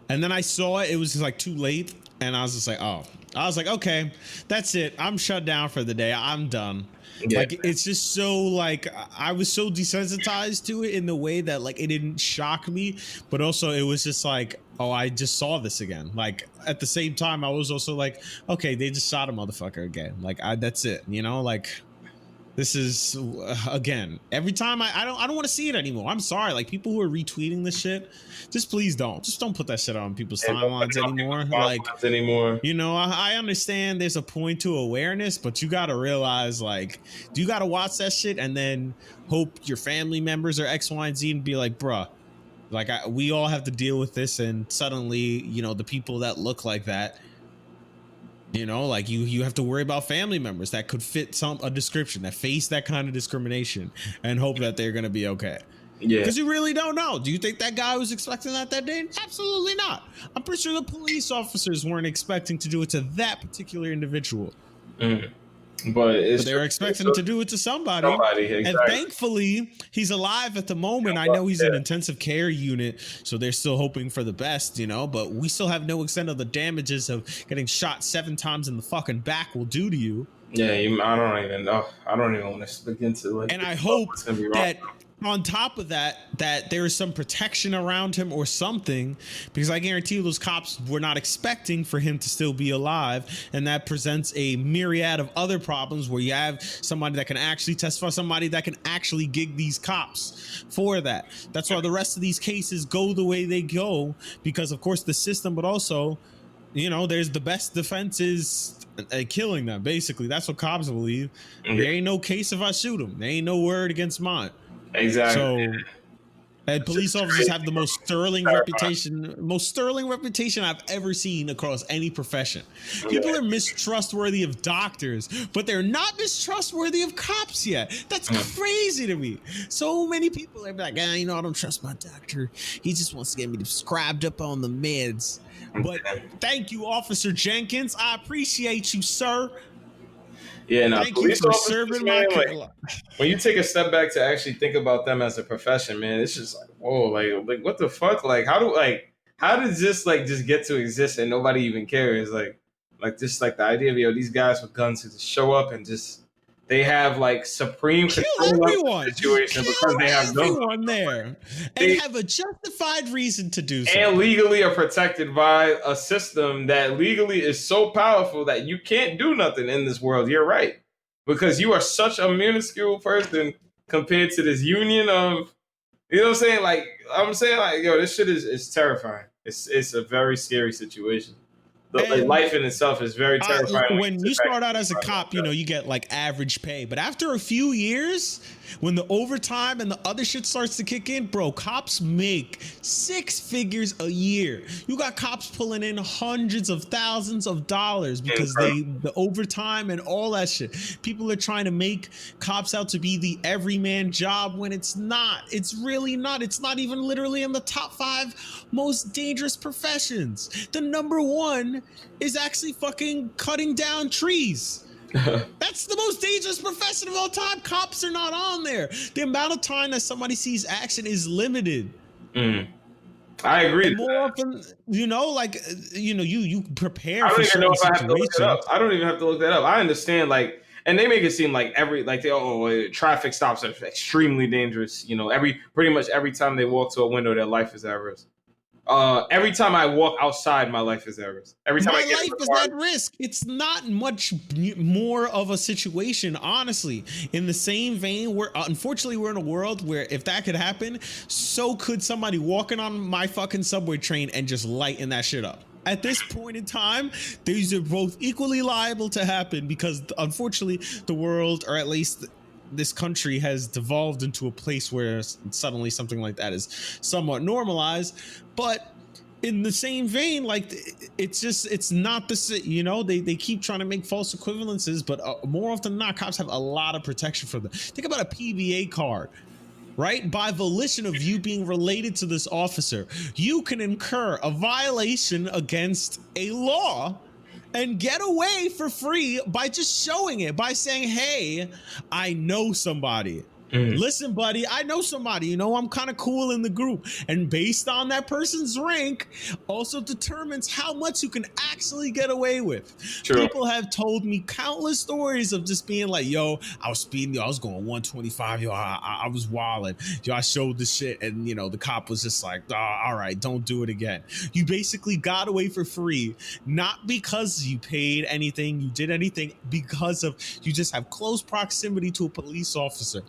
and then I saw it. It was just like too late, and I was just like, oh. I was like, okay, that's it. I'm shut down for the day. I'm done. Yeah. Like it's just so like I was so desensitized to it in the way that like it didn't shock me, but also it was just like, oh, I just saw this again. Like at the same time, I was also like, okay, they just shot a motherfucker again. Like that's it. Like this is again every time I don't want to see it anymore. I'm sorry, like people who are retweeting this shit, just please don't put that shit on people's timelines anymore. Like anymore. I understand there's a point to awareness, but you gotta realize like, do you gotta watch that shit and then hope your family members are X, Y, and Z and be like, bruh, like we all have to deal with this, and suddenly the people that look like that. Like you have to worry about family members that could fit a description that face that kind of discrimination and hope that they're going to be okay. Yeah. Because you really don't know. Do you think that guy was expecting that day? Absolutely not. I'm pretty sure the police officers weren't expecting to do it to that particular individual. Mm. But they were expecting to do it to somebody. Exactly. And thankfully, he's alive at the moment. I know he's in intensive care unit, so they're still hoping for the best, but we still have no extent of the damages of getting shot 7 times in the fucking back will do to you. Yeah, I don't even know. I don't even want to begin to like. And I hope that on top of that there is some protection around him or something, because I guarantee you those cops were not expecting for him to still be alive, and that presents a myriad of other problems where you have somebody that can actually testify, somebody that can actually gig these cops for that. That's why the rest of these cases go the way they go, because of course the system, but also there's the best defenses killing them. Basically, that's what cops believe. Mm-hmm. There ain't no case if I shoot him. There ain't no word against mine. Exactly. So, and police officers have the most sterling reputation I've ever seen across any profession. People are mistrustworthy of doctors, but they're not mistrustworthy of cops yet. That's crazy to me. So many people are like, I don't trust my doctor. He just wants to get me prescribed up on the meds. But thank you, Officer Jenkins. I appreciate you, sir. Yeah, no, thank you for serving my when you take a step back to actually think about them as a profession, man, it's just like, whoa, like what the fuck? Like how does this like just get to exist and nobody even cares? Like just like the idea of these guys with guns who just show up and just they have like supreme control of the situation because they have everyone there and have a justified reason to do so. And legally are protected by a system that legally is so powerful that you can't do nothing in this world. You're right. Because you are such a minuscule person compared to this union of, what I'm saying? Like, yo, this shit is terrifying. It's a very scary situation. Life in itself is very terrifying. When you start out as a cop, you get like average pay. But after a few years, when the overtime and the other shit starts to kick in, bro, cops make 6 figures a year. You got cops pulling in hundreds of thousands of dollars because the overtime and all that shit. People are trying to make cops out to be the everyman job when it's not. It's really not. It's not even literally in the top 5 most dangerous professions. The number 1 is actually fucking cutting down trees. That's the most dangerous profession of all time. Cops are not on there. The amount of time that somebody sees action is limited. I agree. And more often, you prepare. I don't even know if I have to look it up. I don't even have to look that up. I understand, and they make it seem like traffic stops are extremely dangerous. Pretty much every time they walk to a window, their life is at risk. Every time I walk outside, my life is at risk. Every time my life is at risk. It's not much more of a situation, honestly. In the same vein, unfortunately we're in a world where if that could happen, so could somebody walking on my fucking subway train and just lighting that shit up. At this point in time, these are both equally liable to happen because unfortunately the world, or at least this country, has devolved into a place where suddenly something like that is somewhat normalized. But in the same vein, like it's not the, you know, they keep trying to make false equivalences, but more often than not, cops have a lot of protection for them. Think about a PBA card, right? By volition of you being related to this officer, you can incur a violation against a law and get away for free by just showing it, by saying, hey, I know somebody. Listen, buddy, I know somebody, you know, I'm kind of cool in the group. And based on that person's rank also determines how much you can actually get away with. True. People have told me countless stories of just being like, yo, I was speeding, yo, I was going 125, yo, I was wilding, yo, I showed the shit, and, you know, the cop was just like, oh, all right, don't do it again. You basically got away for free, not because you paid anything, you did anything, because of you just have close proximity to a police officer.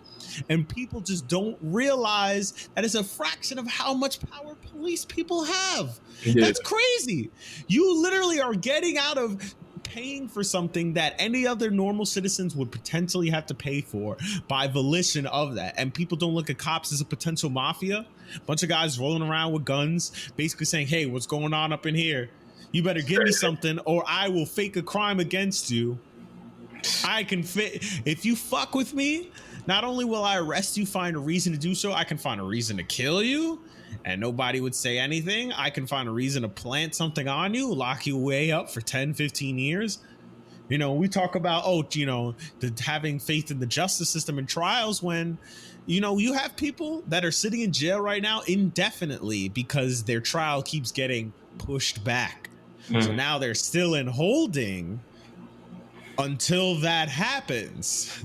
And people just don't realize that it's a fraction of how much power police people have. Yeah. That's crazy. You literally are getting out of paying for something that any other normal citizens would potentially have to pay for by volition of that. And people don't look at cops as a potential mafia. A bunch of guys rolling around with guns, basically saying, hey, what's going on up in here? You better give me something or I will fake a crime against you. I can fit. If you fuck with me, not only will I arrest you, find a reason to do so, I can find a reason to kill you and nobody would say anything. I can find a reason to plant something on you, lock you way up for 10, 15 years. You know, we talk about, oh, you know, having faith in the justice system and trials when, you know, you have people that are sitting in jail right now indefinitely because their trial keeps getting pushed back. So now they're still in holding until that happens.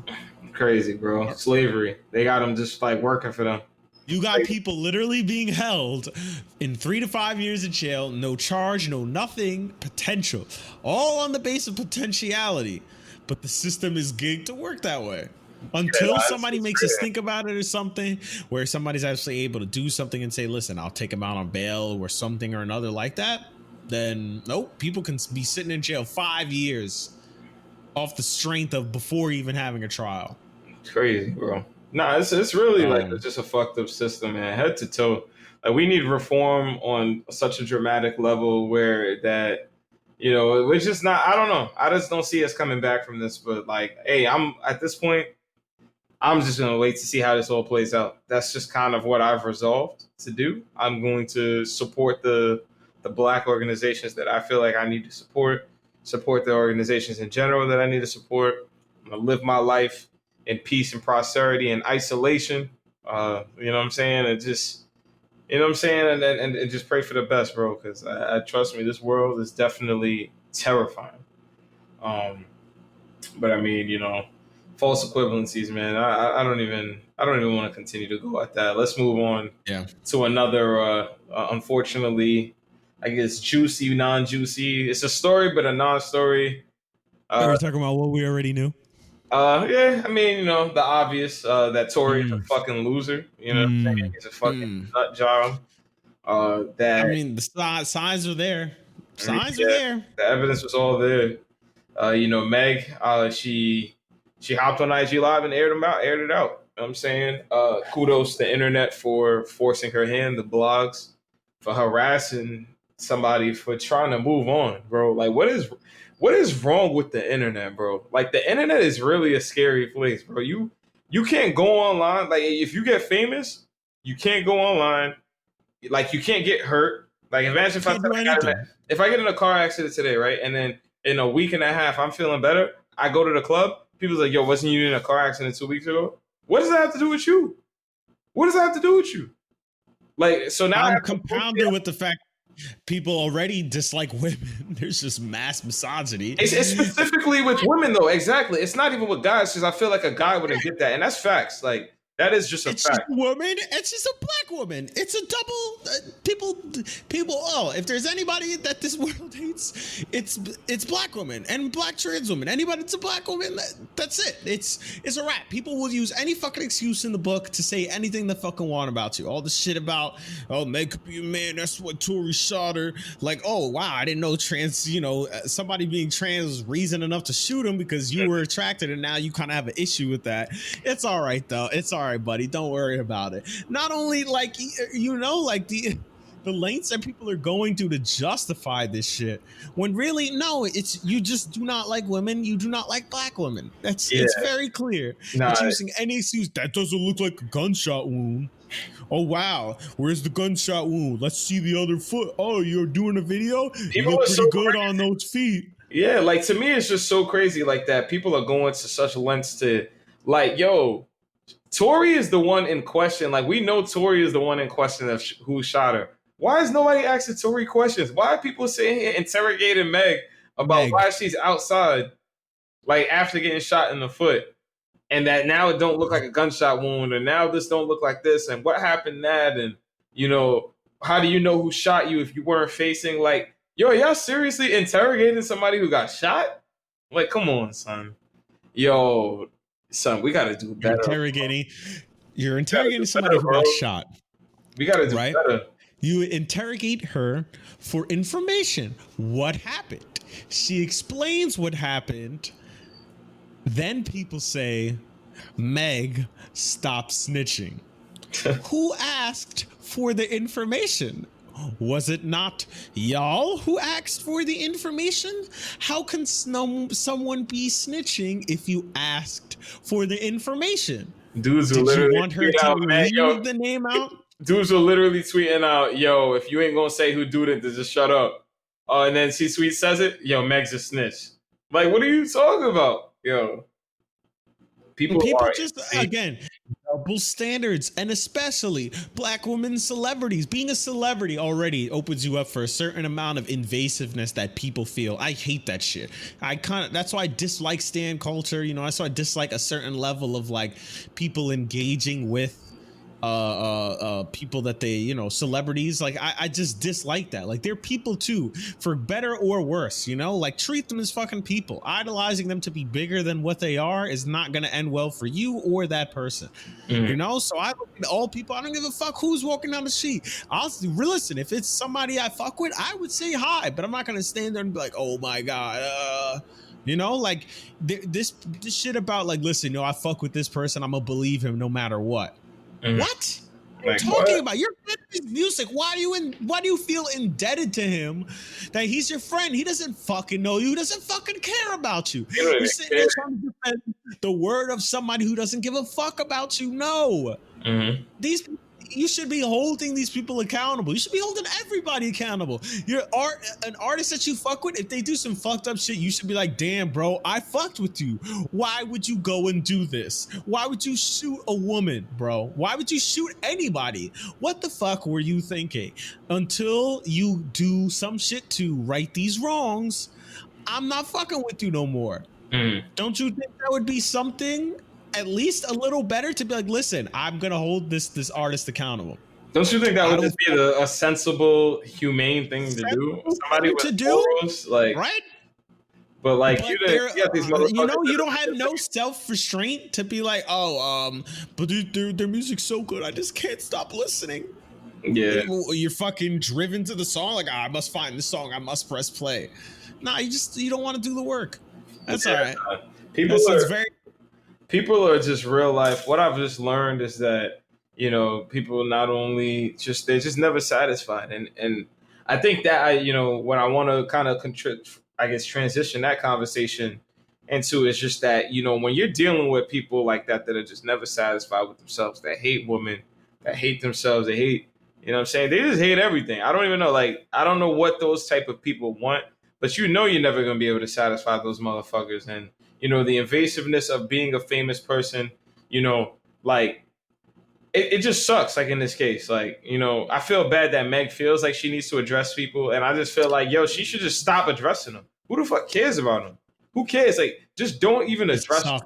Crazy, bro. Slavery. They got them just like working for them. You got people literally being held in 3 to 5 years in jail, no charge, no nothing, potential, all on the base of potentiality. But the system is gigged to work that way until somebody makes us think about it or something, where somebody's actually able to do something and say, listen, I'll take him out on bail or something or another like that. Then nope, people can be sitting in jail 5 years off the strength of before even having a trial. It's crazy, bro. Nah, it's really like it's just a fucked up system, man, head to toe. Like we need reform on such a dramatic level where that, you know, it's just not. I don't know. I just don't see us coming back from this. But like, hey, I'm at this point, I'm just gonna wait to see how this all plays out. That's just kind of what I've resolved to do. I'm going to support the Black organizations that I feel like I need to support the organizations in general that I need to support. I'm gonna live my life in peace and prosperity and isolation. You know what I'm saying? And just, you know what I'm saying? And just pray for the best, bro. Because I trust me, this world is definitely terrifying. But I mean, you know, false equivalencies, man. I don't even want to continue to go at that. Let's move on to another, unfortunately, I guess juicy, non-juicy. It's a story, but a non-story. We're talking about what we already knew. Yeah, I mean, you know, the obvious, that Tory is a fucking loser. You know what I'm saying? He's a fucking nut job. That, I mean, the signs are there. Signs are there. The evidence was all there. You know, Meg, she hopped on IG Live and aired it out. You know what I'm saying? Kudos to the internet for forcing her hand, the blogs for harassing somebody for trying to move on, bro. Like, what is wrong with the internet, bro? Like, the internet is really a scary place, bro. You can't go online. Like, if you get famous, you can't go online. Like, you can't get hurt. Like, imagine if I get in a car accident today, right? And then in a week and a half, I'm feeling better. I go to the club. People's like, yo, wasn't you in a car accident 2 weeks ago? What does that have to do with you? What does that have to do with you? Like, so now I'm compounded with the fact people already dislike women. There's just mass misogyny. It's specifically with women, though. Exactly. It's not even with guys, because I feel like a guy wouldn't get that. And that's facts. Like, that is just a fact. Just a woman. It's just a black woman. It's a double. People. Oh, if there's anybody that this world hates, it's black women and black trans women. Anybody that's a black woman, that's it. It's a wrap. People will use any fucking excuse in the book to say anything they fucking want about you. All the shit about, oh, Meg could be a man. That's what Tory shot her. Like, oh wow, I didn't know trans. You know, somebody being trans was reason enough to shoot him because you were attracted, and now you kind of have an issue with that. It's all right though. It's all right, buddy. Don't worry about it. Not only like, you know, like the lengths that people are going to justify this shit, when really, no, it's you just do not like women. You do not like black women. It's very clear. Nah, It's using any excuse. That doesn't look like a gunshot wound. Oh wow, where's the gunshot wound? Let's see the other foot. Oh, you're doing a video? people You look are pretty so good crazy. on those feet. Yeah, like to me, it's just so crazy like that. People are going to such lengths to, like, yo, Tori is the one in question. Like, we know Tori is the one in question of who shot her. Why is nobody asking Tori questions? Why are people sitting here interrogating Meg about Meg. why she's outside, like after getting shot in the foot, and that now it don't look like a gunshot wound, and now this don't look like this, and what happened that, and you know, how do you know who shot you if you weren't facing? Like, yo, y'all seriously interrogating somebody who got shot? Like, come on, son. Yo, son, we gotta do You're better. interrogating somebody who got shot. We gotta do right? better. You interrogate her for information. What happened? She explains what happened. Then people say, Meg, stop snitching. Who asked for the information? Was it not y'all who asked for the information? How can someone be snitching if you asked for the information? Dudes Did you want her to leave the name out? Dudes were literally tweeting out, yo, if you ain't gonna say who did it, then just shut up. And then C-Suite says it, yo, Meg's a snitch. Like, what are you talking about? Yo. People just, again, double standards, and especially black women celebrities. Being a celebrity already opens you up for a certain amount of invasiveness that people feel. I hate that shit. That's why I dislike stan culture. You know, that's why I dislike a certain level of like people engaging with people that they, you know, celebrities. Like I just dislike that. Like they're people too, for better or worse, you know, like treat them as fucking people. Idolizing them to be bigger than what they are is not going to end well for you or that person. You know, so I look at all people. I don't give a fuck who's walking down the street. I'll listen. If it's somebody I fuck with, I would say hi, but I'm not going to stand there and be like, oh my God, you know, like this shit about like, listen, I fuck with this person, I'm gonna believe him no matter what. What are you talking about? You're fan of his music. Why do you feel indebted to him that he's your friend? He doesn't fucking know you. He doesn't fucking care about you. You're sitting there trying to defend the word of somebody who doesn't give a fuck about you. No. These people, you should be holding these people accountable. You should be holding everybody accountable. You're an artist that you fuck with. If they do some fucked up shit, you should be like, damn, bro, I fucked with you. Why would you go and do this? Why would you shoot a woman, bro? Why would you shoot anybody? What the fuck were you thinking? Until you do some shit to right these wrongs, I'm not fucking with you no more. Don't you think that would be something at least a little better to be like, listen, I'm gonna hold this artist accountable? Don't you think that would just be a sensible, humane thing to do? Somebody with morals, like, right? But like, but you know, you don't have no self-restraint to be like, but their music's so good, I just can't stop listening. Yeah, you're fucking driven to the song. Like, I must find this song, I must press play. Nah, you don't want to do the work. That's all right. People are just real life. What I've just learned is that, you know, people not only they're just never satisfied. And I think that what I want to kind of transition that conversation into is just that, you know, when you're dealing with people like that are just never satisfied with themselves, that hate women, that hate themselves, they hate, you know what I'm saying? They just hate everything. I don't even know. Like, I don't know what those type of people want, but you know, you're never going to be able to satisfy those motherfuckers. And, you know, the invasiveness of being a famous person, you know, like, it just sucks. Like in this case, like, you know, I feel bad that Meg feels like she needs to address people. And I just feel like, yo, she should just stop addressing them. Who the fuck cares about them? Who cares? Like, just don't even address them.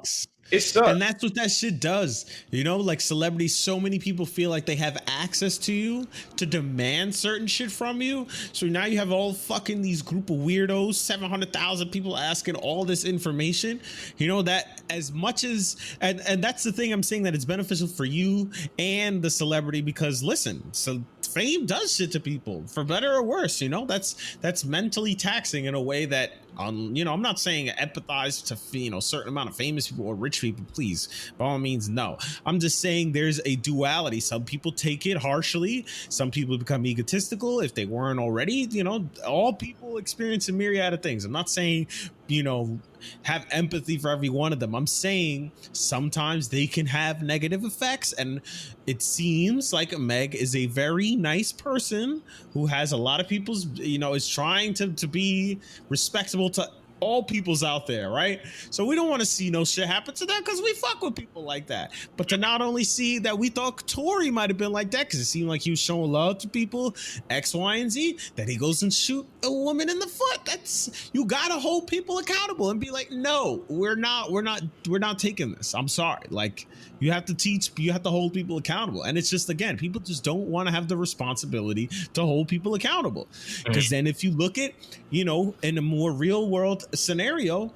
It sucks. And that's what that shit does. You know, like celebrities, so many people feel like they have access to you to demand certain shit from you. So now you have all fucking these group of weirdos, 700,000 people asking all this information. You know, that as much as, and that's the thing I'm saying, that it's beneficial for you and the celebrity, because listen, so fame does shit to people, for better or worse. You know, that's mentally taxing in a way that, you know, I'm not saying empathize to, you know, certain amount of famous people or rich people, please, by all means, no. I'm just saying there's a duality. Some people take it harshly. Some people become egotistical if they weren't already. You know, all people experience a myriad of things. I'm not saying, you know, have empathy for every one of them. I'm saying sometimes they can have negative effects, and it seems like Meg is a very nice person who has a lot of people's, you know, is trying to be respectable to all people's out there, right? So we don't want to see no shit happen to them because we fuck with people like that. But to not only see that we thought Tory might have been like that because it seemed like he was showing love to people, X, Y, and Z, that he goes and shoot a woman in the foot. That's, you gotta hold people accountable and be like, no, we're not taking this. I'm sorry. Like, you have to hold people accountable. And it's just, again, people just don't want to have the responsibility to hold people accountable. Because then if you look at, you know, in a more real world scenario,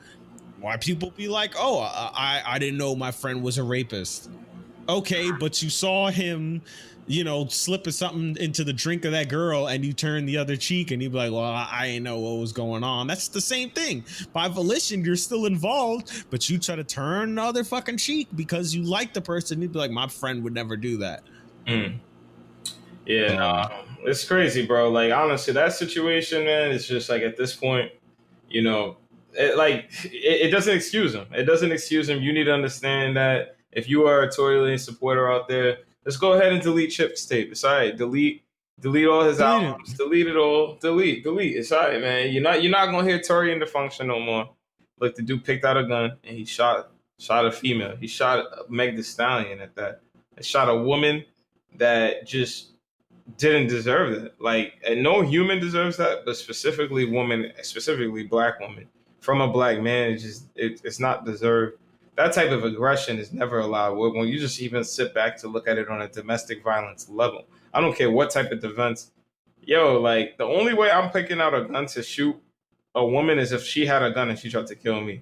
why people be like, oh, I didn't know my friend was a rapist. Okay, but you saw him, you know, slipping something into the drink of that girl and you turn the other cheek and you be like, well, I ain't know what was going on. That's the same thing. By volition, you're still involved, but you try to turn the other fucking cheek because you like the person. You'd be like, my friend would never do that. Yeah, it's crazy, bro. Like, honestly, that situation, man, it's just like, at this point, you know, it doesn't excuse him. It doesn't excuse him. You need to understand that if you are a Tory Lanez supporter out there, let's go ahead and delete Chip's tape. It's all right. Delete all his albums. Delete it all. Delete. It's all right, man. You're not gonna hear Tory in the function no more. Look, the dude picked out a gun and he shot a female. He shot Meg Thee Stallion at that. He shot a woman that just didn't deserve that. Like, and no human deserves that, but specifically black women from a black man, it's not deserved. That type of aggression is never allowed. When you just even sit back to look at it on a domestic violence level, I don't care what type of defense. Yo, like, the only way I'm picking out a gun to shoot a woman is if she had a gun and she tried to kill me.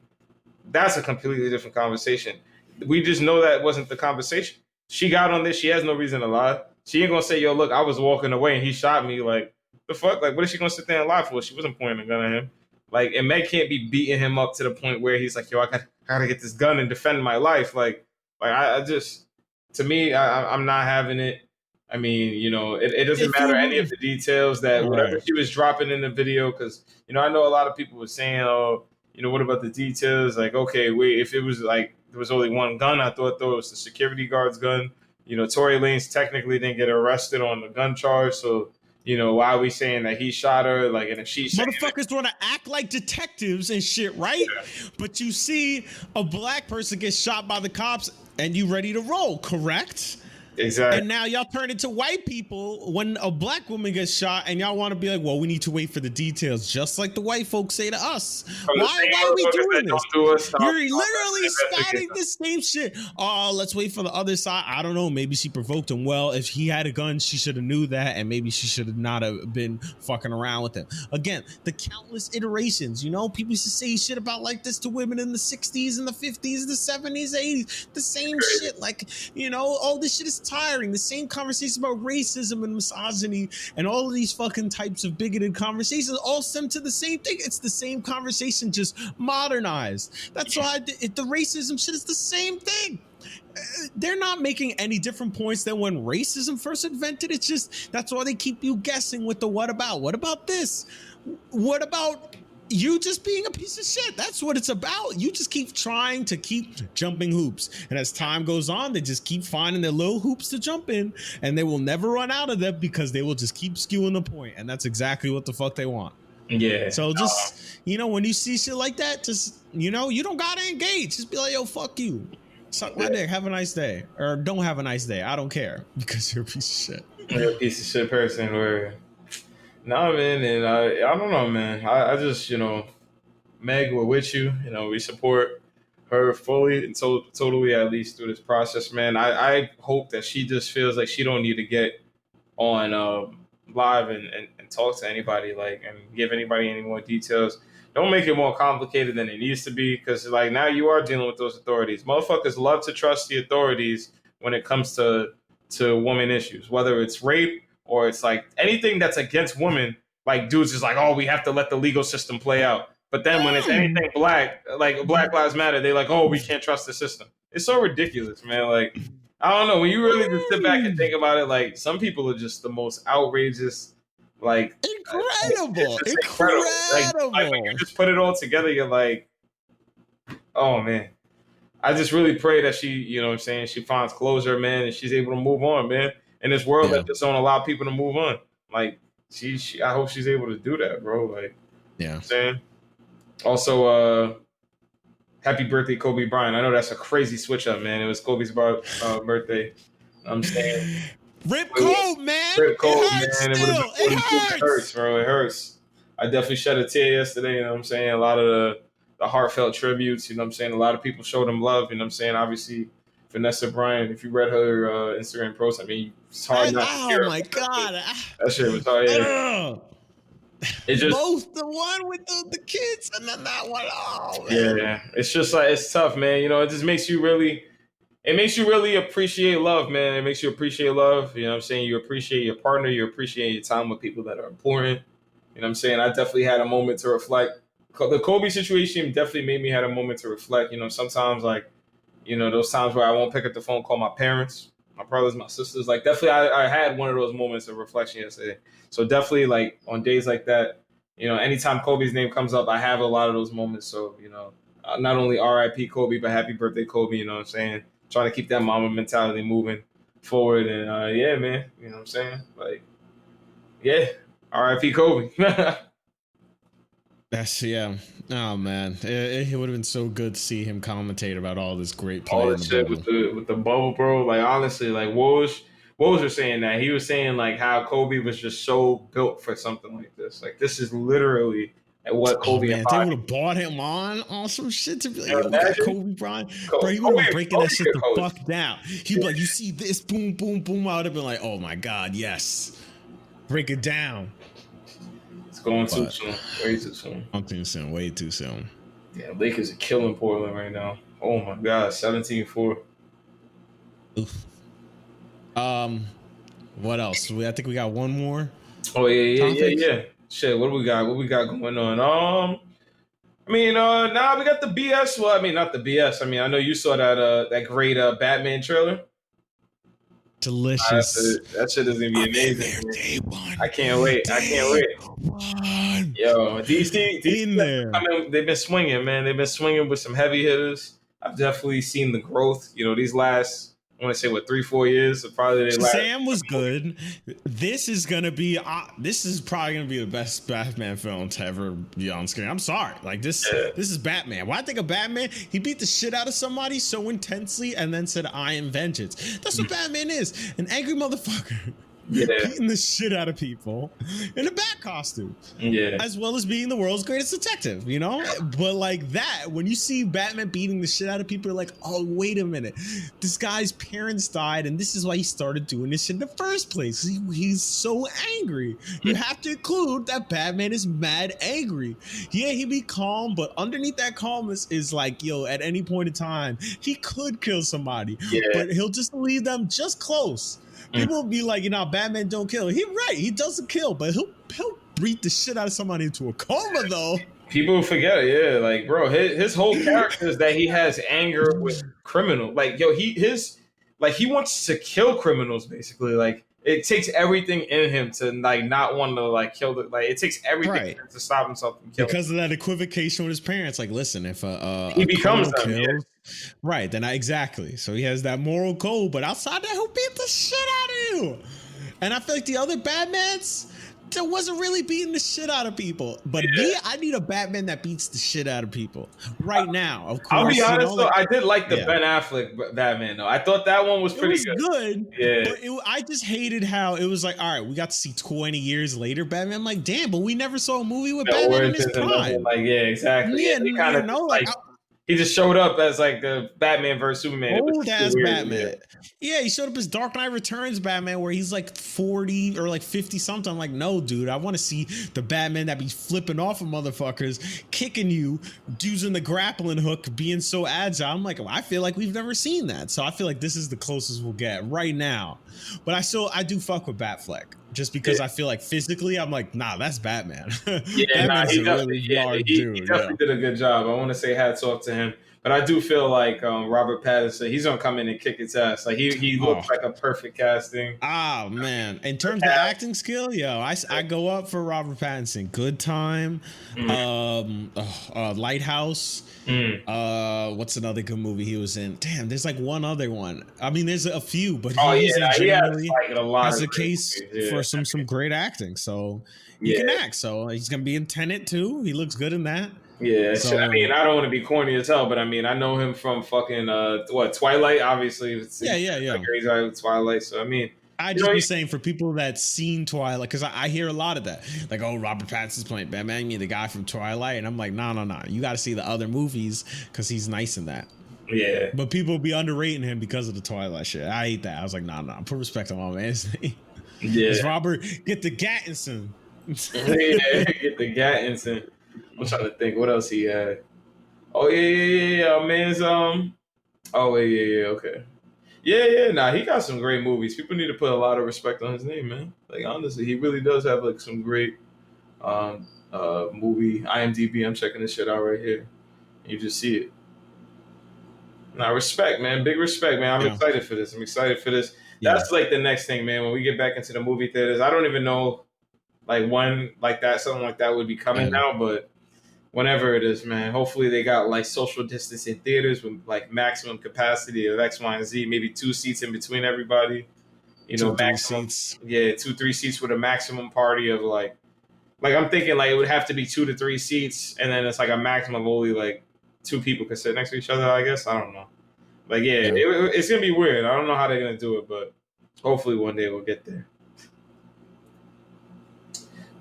That's a completely different conversation. We just know that wasn't the conversation. She got on this. She has no reason to lie. She ain't gonna say, yo, look, I was walking away and he shot me. Like, the fuck? Like, what is she gonna sit there and lie for? She wasn't pointing a gun at him. Like, and Meg can't be beating him up to the point where he's like, yo, I gotta get this gun and defend my life. Like I just, to me, I'm not having it. I mean, you know, it doesn't matter any of the details that whatever she was dropping in the video, because, you know, I know a lot of people were saying, oh, you know, what about the details? Like, okay, wait, if it was like there was only one gun, I thought it was the security guard's gun. You know, Tory Lanez technically didn't get arrested on the gun charge, so, you know, why are we saying that he shot her? Like, and if she motherfuckers want to act like detectives and shit, right? Yeah. But you see a black person get shot by the cops and you ready to roll, correct? Exactly. And now y'all turn into white people when a black woman gets shot, and y'all want to be like, well, we need to wait for the details, just like the white folks say to us. Why are we doing this? You're literally spouting the same shit. Oh, let's wait for the other side. I don't know. Maybe she provoked him. Well, if he had a gun, she should have knew that, and maybe she should have not have been fucking around with him. Again, the countless iterations. You know, people used to say shit about like this to women in the 60s and the 50s, the 70s, 80s. The same shit. Like, you know, all this shit is tiring. The same conversation about racism and misogyny and all of these fucking types of bigoted conversations all stem to the same thing. It's the same conversation, just modernized. That's why the racism shit is the same thing. They're not making any different points than when racism first invented. It's just, that's why they keep you guessing with the what about? What about this? What about you just being a piece of shit? That's what it's about. You just keep trying to keep jumping hoops. And as time goes on, they just keep finding their little hoops to jump in, and they will never run out of them because they will just keep skewing the point. And that's exactly what the fuck they want. Yeah. So just, you know, when you see shit like that, just, you know, you don't gotta engage. Just be like, yo, fuck you. Suck my dick. Have a nice day. Or don't have a nice day. I don't care, because you're a piece of shit. You're a piece of shit person. Or nah, man, and I don't know, man. I just, you know, Meg, we're with you. You know, we support her fully and totally, at least through this process, man. I hope that she just feels like she don't need to get on live and talk to anybody, like, and give anybody any more details. Don't make it more complicated than it needs to be, because, like, now you are dealing with those authorities. Motherfuckers love to trust the authorities when it comes to woman issues, whether it's rape or it's like anything that's against women, like dudes is like, oh, we have to let the legal system play out. But then when it's anything black, like Black Lives Matter, they like, oh, we can't trust the system. It's so ridiculous, man. Like, I don't know. When you really just sit back and think about it, like some people are just the most outrageous, like incredible. It's incredible. Like when you just put it all together, you're like, oh man. I just really pray that she, you know what I'm saying, she finds closure, man, and she's able to move on, man. In this world that just don't allow people to move on. Like, she I hope she's able to do that, bro. Like, you know what I'm saying? Also, happy birthday, Kobe Bryant. I know that's a crazy switch up, man. It was Kobe's birthday. I'm saying. Rip Kobe, man. Rip Kobe, man. It hurts, bro. It hurts. I definitely shed a tear yesterday, you know what I'm saying? A lot of the heartfelt tributes, you know what I'm saying? A lot of people showed him love, you know what I'm saying? Obviously, Vanessa Bryant, if you read her Instagram post, I mean, it's hard not to hear. Oh, my God. That shit was hard. Yeah. It's just both the one with the kids and then that one. Oh, man. Yeah. It's just like, it's tough, man. You know, it just makes you really, appreciate love, man. It makes you appreciate love. You know what I'm saying? You appreciate your partner. You appreciate your time with people that are important. You know what I'm saying? I definitely had a moment to reflect. The Kobe situation definitely made me have a moment to reflect. You know, sometimes like, you know, those times where I won't pick up the phone, call my parents, my brothers, my sisters. Like definitely I had one of those moments of reflection yesterday. So definitely like on days like that, you know, anytime Kobe's name comes up, I have a lot of those moments. So, you know, not only RIP Kobe, but happy birthday Kobe, you know what I'm saying? Trying to keep that mama mentality moving forward. And yeah, man, you know what I'm saying? Like, yeah, RIP Kobe. That's Oh man, it would have been so good to see him commentate about all this great play. All the shit with the bubble, bro. Like honestly, like Woj was saying that he was saying like how Kobe was just so built for something like this. Like this is literally what Kobe. Man, they would have brought him on some shit to be like, look at Kobe Bryant, bro. He would have been breaking that shit the fuck down. He'd be like, you see this, boom, boom, boom. I would have been like, oh my God, yes, break it down. Going too soon. Way too soon. I'm too soon. Way too soon. Yeah, Lakers are killing Portland right now. Oh my God, 17-4. Oof. What else? I think we got one more. Oh yeah. Shit, what do we got? What we got going on? I mean, we got the BS. Well, I mean, not the BS. I mean, I know you saw that great Batman trailer. Delicious. That shit is gonna be amazing. Day one. I can't wait. Yo, DC in there. I mean, they've been swinging, man. They've been swinging with some heavy hitters. I've definitely seen the growth. You know, these last, I want to say, 3-4 years. So probably Sam was good. This is gonna be. This is probably gonna be the best Batman film to ever be on screen. I'm sorry, like this. Yeah. This is Batman. When I think of Batman, he beat the shit out of somebody so intensely and then said, "I am vengeance." That's what Batman is, an angry motherfucker. Beating the shit out of people in a bat costume, as well as being the world's greatest detective, you know. But like that, when you see Batman beating the shit out of people, you're like, oh, wait a minute, this guy's parents died and this is why he started doing this shit in the first place. He's so angry. You have to include that Batman is mad angry. Yeah, he be calm, but underneath that calmness is like, yo, at any point in time he could kill somebody, but he'll just leave them just close. People will be like, you know, Batman don't kill. He's right. He doesn't kill, but he'll beat the shit out of somebody into a coma, though. People forget, like, bro, his whole character is that he has anger with criminals. Like, yo, he wants to kill criminals, basically. Like, it takes everything in him to like not want to like kill the, like it takes everything to stop himself from killing. Because of that equivocation with his parents. Like, listen, if he becomes them, kills, right, then exactly. So he has that moral code, but outside that, he'll beat the shit out of you. And I feel like the other Batmans that wasn't really beating the shit out of people. But me, I need a Batman that beats the shit out of people right now. Of course, I'll be honest, though, I did like the Ben Affleck Batman, though. I thought that one was pretty good. Yeah. But I just hated how it was like, all right, we got to see 20 years later Batman. I'm like, damn, but we never saw a movie with Batman in his prime. Like, exactly. Yeah, he kind of he just showed up as like the Batman versus Superman. Old ass Batman. Yeah, he showed up as Dark Knight Returns Batman where he's like 40 or like 50 something. I'm like, no, dude, I want to see the Batman that be flipping off of motherfuckers, kicking you, using the grappling hook, being so agile. I'm like, I feel like we've never seen that. So I feel like this is the closest we'll get right now. But I do fuck with Batfleck. just because I feel like physically I'm like, nah, that's Batman. Yeah, nah, Batman's a really large he dude. definitely did a good job. I want to say hats off to him. But I do feel like Robert Pattinson, he's gonna come in and kick its ass. Like he Oh. looks like a perfect casting. Oh man! In terms of acting skill, yo, I go up for Robert Pattinson. Good Time, Lighthouse. What's another good movie he was in? Damn, there's like one other one. I mean, there's a few, but he generally has a case for some great acting. So he can act. So he's gonna be in Tenet too. He looks good in that. Yeah, So, I mean, I don't want to be corny as hell, but I mean, I know him from fucking Twilight, obviously. Yeah. He's out with Twilight, so I mean, I just be saying for people that seen Twilight, because I hear a lot of that, like, oh, Robert Pattinson's playing Batman, you mean the guy from Twilight, and I'm like, no, you got to see the other movies because he's nice in that. Yeah, but people be underrating him because of the Twilight shit. I hate that. I was like, nah, put respect on my man's name. Yeah, it's Robert, get the Gattinson. Yeah, get the Gattinson. I'm trying to think what else he had. Oh yeah, man's Oh yeah, okay. Yeah. Nah, he got some great movies. People need to put a lot of respect on his name, man. Like honestly, he really does have like some great movie IMDb. I'm checking this shit out right here. You just see it. Nah, respect, man. Big respect, man. I'm excited for this. That's like the next thing, man. When we get back into the movie theaters, I don't even know like when like that, something like that would be coming now, but whenever it is, man. Hopefully they got like social distancing theaters with like maximum capacity of X, Y, and Z, maybe 2 seats in between everybody. You know, maximum seats. Yeah, 2-3 seats with a maximum party of like I'm thinking like it would have to be 2 to 3 seats, and then it's like a maximum of only like 2 people could sit next to each other. I guess I don't know. Like it's gonna be weird. I don't know how they're gonna do it, but hopefully one day we'll get there.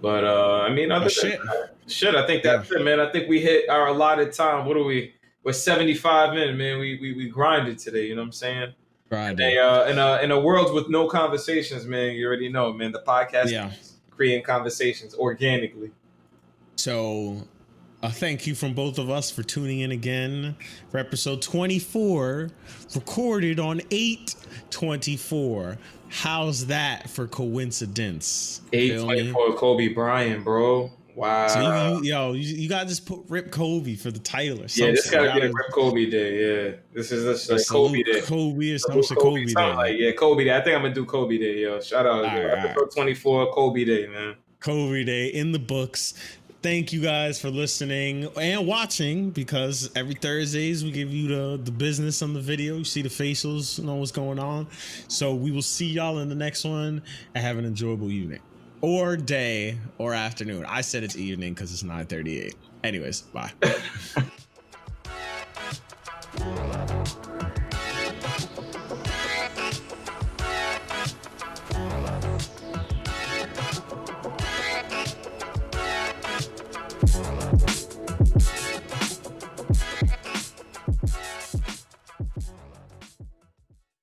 But I mean, other than shit, I think that's it, man. I think we hit our allotted time. What are we? We're 75 in, man. We grinded today. You know what I'm saying? Grinded. In a world with no conversations, man. You already know, man. The podcast is creating conversations organically. So, thank you from both of us for tuning in again for episode 24, recorded on 8/24. How's that for coincidence? 8/24 Kobe Bryant, bro. Wow. So you gotta just put Kobe for the title or something. Yeah, this gotta be a Rip Kobe Day. Yeah, this is like Kobe Day. Kobe or something. Kobe Day. Like, yeah, Kobe Day. I think I'm gonna do Kobe Day, yo. Shout out, episode 24, Kobe Day, man. Kobe Day in the books. Thank you guys for listening and watching, because every Thursdays we give you the business on the video. You see the facials, know what's going on. So we will see y'all in the next one, and have an enjoyable evening or day or afternoon. I said it's evening because it's 9:38. Anyways, bye.